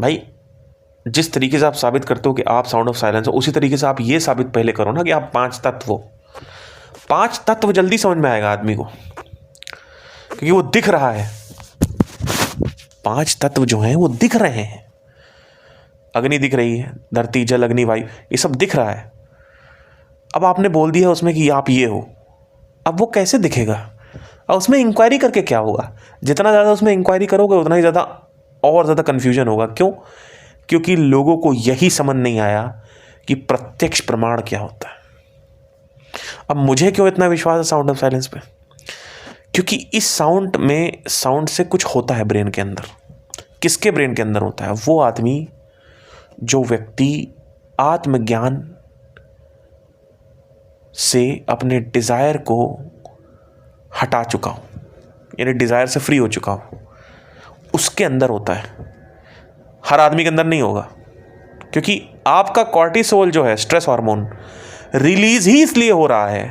भाई जिस तरीके से आप साबित करते हो कि आप साउंड ऑफ साइलेंस हो, उसी तरीके से आप ये साबित पहले करो ना कि आप 5 तत्व हो। 5 तत्व जल्दी समझ में आएगा आदमी को, क्योंकि वो दिख रहा है। 5 तत्व जो हैं वो दिख रहे हैं, अग्नि दिख रही है, धरती जल अग्नि वायु, ये सब दिख रहा है। अब आपने बोल दिया उसमें कि आप ये हो, अब वो कैसे दिखेगा, और उसमें इंक्वायरी करके क्या होगा। जितना ज़्यादा उसमें इंक्वायरी करोगे उतना ही ज़्यादा और ज़्यादा कन्फ्यूजन होगा। क्यों? क्योंकि लोगों को यही समझ नहीं आया कि प्रत्यक्ष प्रमाण क्या होता है। अब मुझे क्यों इतना विश्वास है साउंड ऑफ साइलेंस पे, क्योंकि इस साउंड में, साउंड से कुछ होता है ब्रेन के अंदर। किसके ब्रेन के अंदर होता है? वो आदमी जो व्यक्ति आत्मज्ञान से अपने डिज़ायर को हटा चुका हो, यानी डिज़ायर से फ्री हो चुका हो, उसके अंदर होता है। हर आदमी के अंदर नहीं होगा, क्योंकि आपका कॉर्टिसोल जो है स्ट्रेस हार्मोन रिलीज ही इसलिए हो रहा है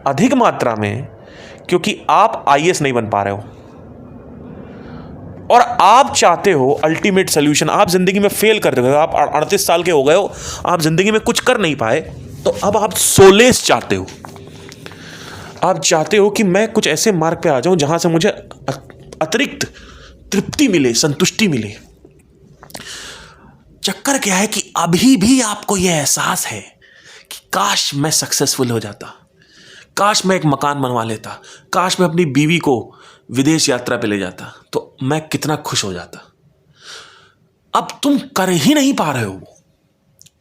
अधिक मात्रा में क्योंकि आप आईएएस नहीं बन पा रहे हो, और आप चाहते हो अल्टीमेट सोल्यूशन। आप जिंदगी में फेल कर रहे हो, आप 38 साल के हो गए हो, आप जिंदगी में कुछ कर नहीं पाए, तो अब आप सोलेस चाहते हो। आप चाहते हो कि मैं कुछ ऐसे मार्ग पे आ जाऊं जहां से मुझे अतिरिक्त तृप्ति मिले, संतुष्टि मिले। चक्कर क्या है कि अभी भी आपको यह एहसास है कि काश मैं सक्सेसफुल हो जाता, काश मैं एक मकान बनवा लेता, काश मैं अपनी बीवी को विदेश यात्रा पे ले जाता तो मैं कितना खुश हो जाता। अब तुम कर ही नहीं पा रहे हो।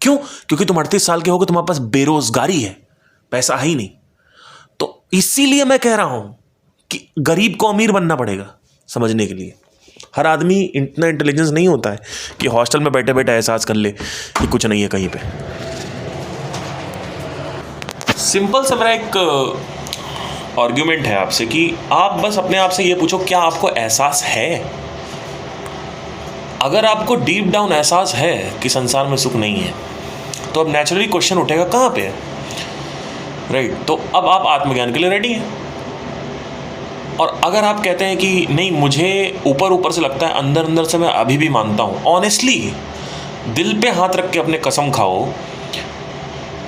क्यों? क्योंकि तुम 38 साल के हो गए, तुम्हारे पास बेरोजगारी है, पैसा है ही नहीं। तो इसीलिए मैं कह रहा हूं कि गरीब को अमीर बनना पड़ेगा समझने के लिए। हर आदमी इतना इंटेलिजेंस नहीं होता है कि हॉस्टल में बैठे बैठे एहसास कर ले कि कुछ नहीं है कहीं पे। सिंपल सा मेरा एक आर्ग्यूमेंट है आपसे कि आप बस अपने आप से ये पूछो, क्या आपको एहसास है? अगर आपको डीप डाउन एहसास है कि संसार में सुख नहीं है, तो अब नेचुरली क्वेश्चन उठेगा कहाँ पे है, राइट? तो अब आप आत्मज्ञान के लिए रेडी हैं। और अगर आप कहते हैं कि नहीं, मुझे ऊपर ऊपर से लगता है, अंदर अंदर से मैं अभी भी मानता हूँ, ऑनेस्टली दिल पे हाथ रख के अपने कसम खाओ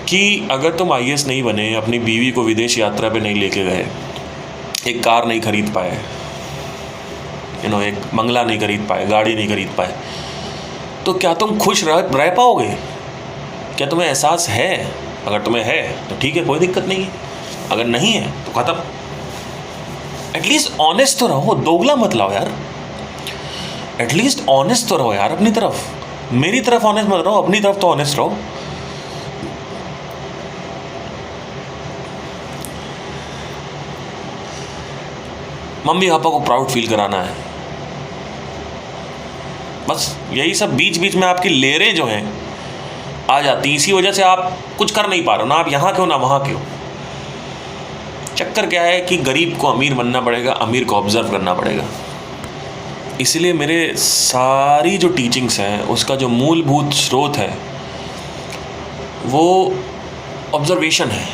कि अगर तुम IAS नहीं बने, अपनी बीवी को विदेश यात्रा पे नहीं लेके गए, एक कार नहीं खरीद पाए, एक बंगला नहीं खरीद पाए, गाड़ी नहीं खरीद पाए, तो क्या तुम खुश रह पाओगे? क्या तुम्हें एहसास है? अगर तुम्हें है तो ठीक है, कोई दिक्कत नहीं है। अगर नहीं है तो खत्म। एटलीस्ट ऑनेस्ट तो रहो, दोगला मत लाओ यार। एटलीस्ट ऑनेस्ट तो रहो यार अपनी तरफ। मेरी तरफ ऑनेस्ट मत रहो, अपनी तरफ तो ऑनेस्ट रहो। मम्मी पापा को प्राउड फील कराना है, बस यही सब। बीच बीच में आपकी लेयरें जो हैं आ जाती, इसी वजह से आप कुछ कर नहीं पा रहे हो ना। आप यहाँ क्यों ना वहाँ क्यों। चक्कर क्या है कि गरीब को अमीर बनना पड़ेगा, अमीर को ऑब्जर्व करना पड़ेगा। इसलिए मेरे सारी जो टीचिंग्स हैं उसका जो मूलभूत स्रोत है वो ऑब्जर्वेशन है।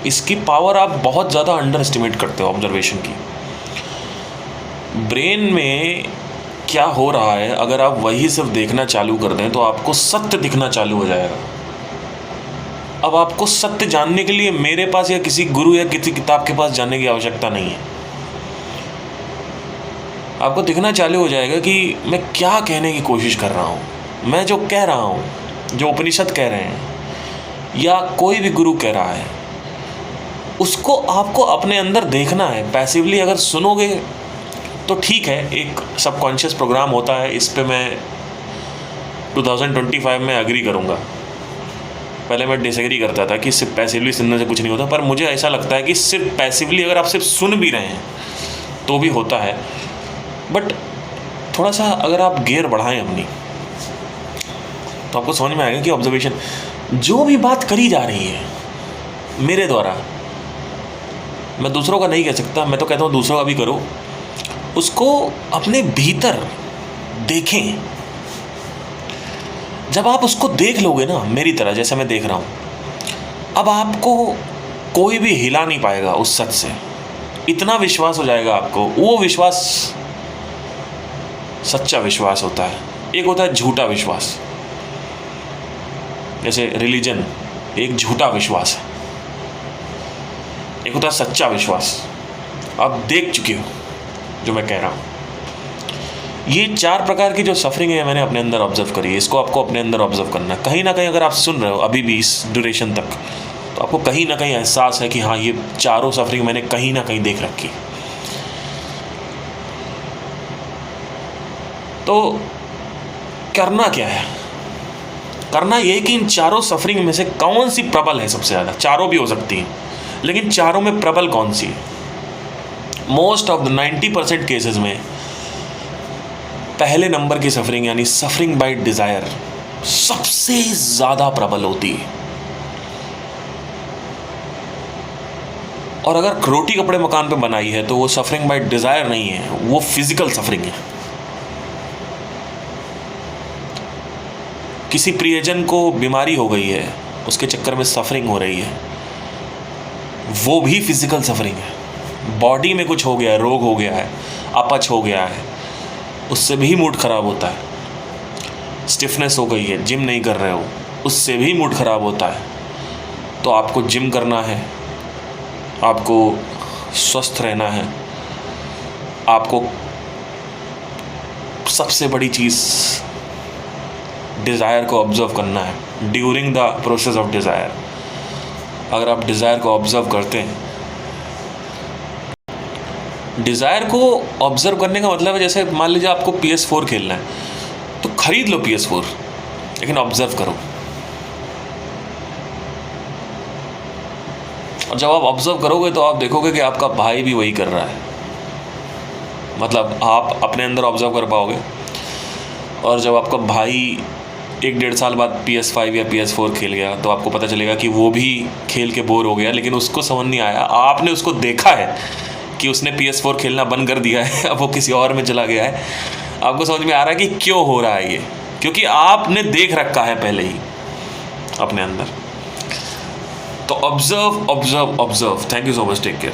इसकी पावर आप बहुत ज़्यादा अंडर एस्टिमेट करते हो ऑब्जर्वेशन की। ब्रेन में क्या हो रहा है अगर आप वही सिर्फ देखना चालू कर दें तो आपको सत्य दिखना चालू हो जाएगा। अब आपको सत्य जानने के लिए मेरे पास या किसी गुरु या किसी किताब के पास जाने की आवश्यकता नहीं है। आपको दिखना चालू हो जाएगा कि मैं क्या कहने की कोशिश कर रहा हूँ, मैं जो कह रहा हूँ, जो उपनिषद कह रहे हैं या कोई भी गुरु कह रहा है, उसको आपको अपने अंदर देखना है। पैसिवली अगर सुनोगे तो ठीक है, एक सबकॉन्शियस प्रोग्राम होता है। इस पे मैं 2025 में एग्री करूँगा। पहले मैं डिसएग्री करता था कि सिर्फ पैसिवली सुनने से कुछ नहीं होता, पर मुझे ऐसा लगता है कि सिर्फ पैसिवली अगर आप सिर्फ सुन भी रहे हैं तो भी होता है। बट थोड़ा सा अगर आप गियर बढ़ाएं अपनी, तो आपको समझ में आएगा कि ऑब्जर्वेशन, जो भी बात करी जा रही है मेरे द्वारा, मैं दूसरों का नहीं कह सकता, मैं तो कहता हूँ दूसरों का भी करो, उसको अपने भीतर देखें। जब आप उसको देख लोगे ना, मेरी तरह जैसे मैं देख रहा हूँ, अब आपको कोई भी हिला नहीं पाएगा उस सच से। इतना विश्वास हो जाएगा आपको। वो विश्वास सच्चा विश्वास होता है। एक होता है झूठा विश्वास, जैसे रिलीजन एक झूठा विश्वास है। एक होता है सच्चा विश्वास। आप देख चुके हो जो मैं कह रहा हूँ। ये 4 प्रकार की जो सफरिंग है मैंने अपने अंदर ऑब्जर्व करी है। इसको आपको अपने अंदर ऑब्जर्व करना है। कहीं ना कहीं अगर आप सुन रहे हो अभी भी इस ड्यूरेशन तक, तो आपको कहीं ना कहीं एहसास है कि हाँ, ये 4 सफरिंग मैंने कहीं ना कहीं देख रखी। तो करना क्या है? करना ये कि इन 4 सफरिंग में से कौन सी प्रबल है सबसे ज़्यादा। 4 भी हो सकती हैं, लेकिन 4 में प्रबल कौन सी है? मोस्ट ऑफ द 90% केसेस में पहले नंबर की सफरिंग यानी सफरिंग बाय डिज़ायर सबसे ज़्यादा प्रबल होती है। और अगर रोटी कपड़े मकान पे बनाई है तो वो सफरिंग बाय डिज़ायर नहीं है, वो फिजिकल सफरिंग है। किसी प्रियजन को बीमारी हो गई है, उसके चक्कर में सफरिंग हो रही है, वो भी फिजिकल सफरिंग है। बॉडी में कुछ हो गया है, रोग हो गया है, अपच हो गया है, उससे भी मूड ख़राब होता है। स्टिफनेस हो गई है, जिम नहीं कर रहे हो, उससे भी मूड ख़राब होता है। तो आपको जिम करना है, आपको स्वस्थ रहना है, आपको सबसे बड़ी चीज़ डिज़ायर को ऑब्ज़र्व करना है during the process of desire. अगर आप डिज़ायर को ऑब्ज़र्व करते हैं, डिज़ायर को ऑब्ज़र्व करने का मतलब है जैसे मान लीजिए आपको PS4 खेलना है, तो ख़रीद लो PS4, लेकिन ऑब्ज़र्व करो। और जब आप ऑब्ज़र्व करोगे तो आप देखोगे कि आपका भाई भी वही कर रहा है। मतलब आप अपने अंदर ऑब्ज़र्व कर पाओगे। और जब आपका भाई 1-1.5 साल बाद PS5 या PS4 खेल गया, तो आपको पता चलेगा कि वो भी खेल के बोर हो गया, लेकिन उसको समझ नहीं आया। आपने उसको देखा है कि उसने PS4 खेलना बंद कर दिया है, अब वो किसी और में चला गया है। आपको समझ में आ रहा है कि क्यों हो रहा है ये, क्योंकि आपने देख रखा है पहले ही अपने अंदर। तो observe observe observe. Thank you so much, take care.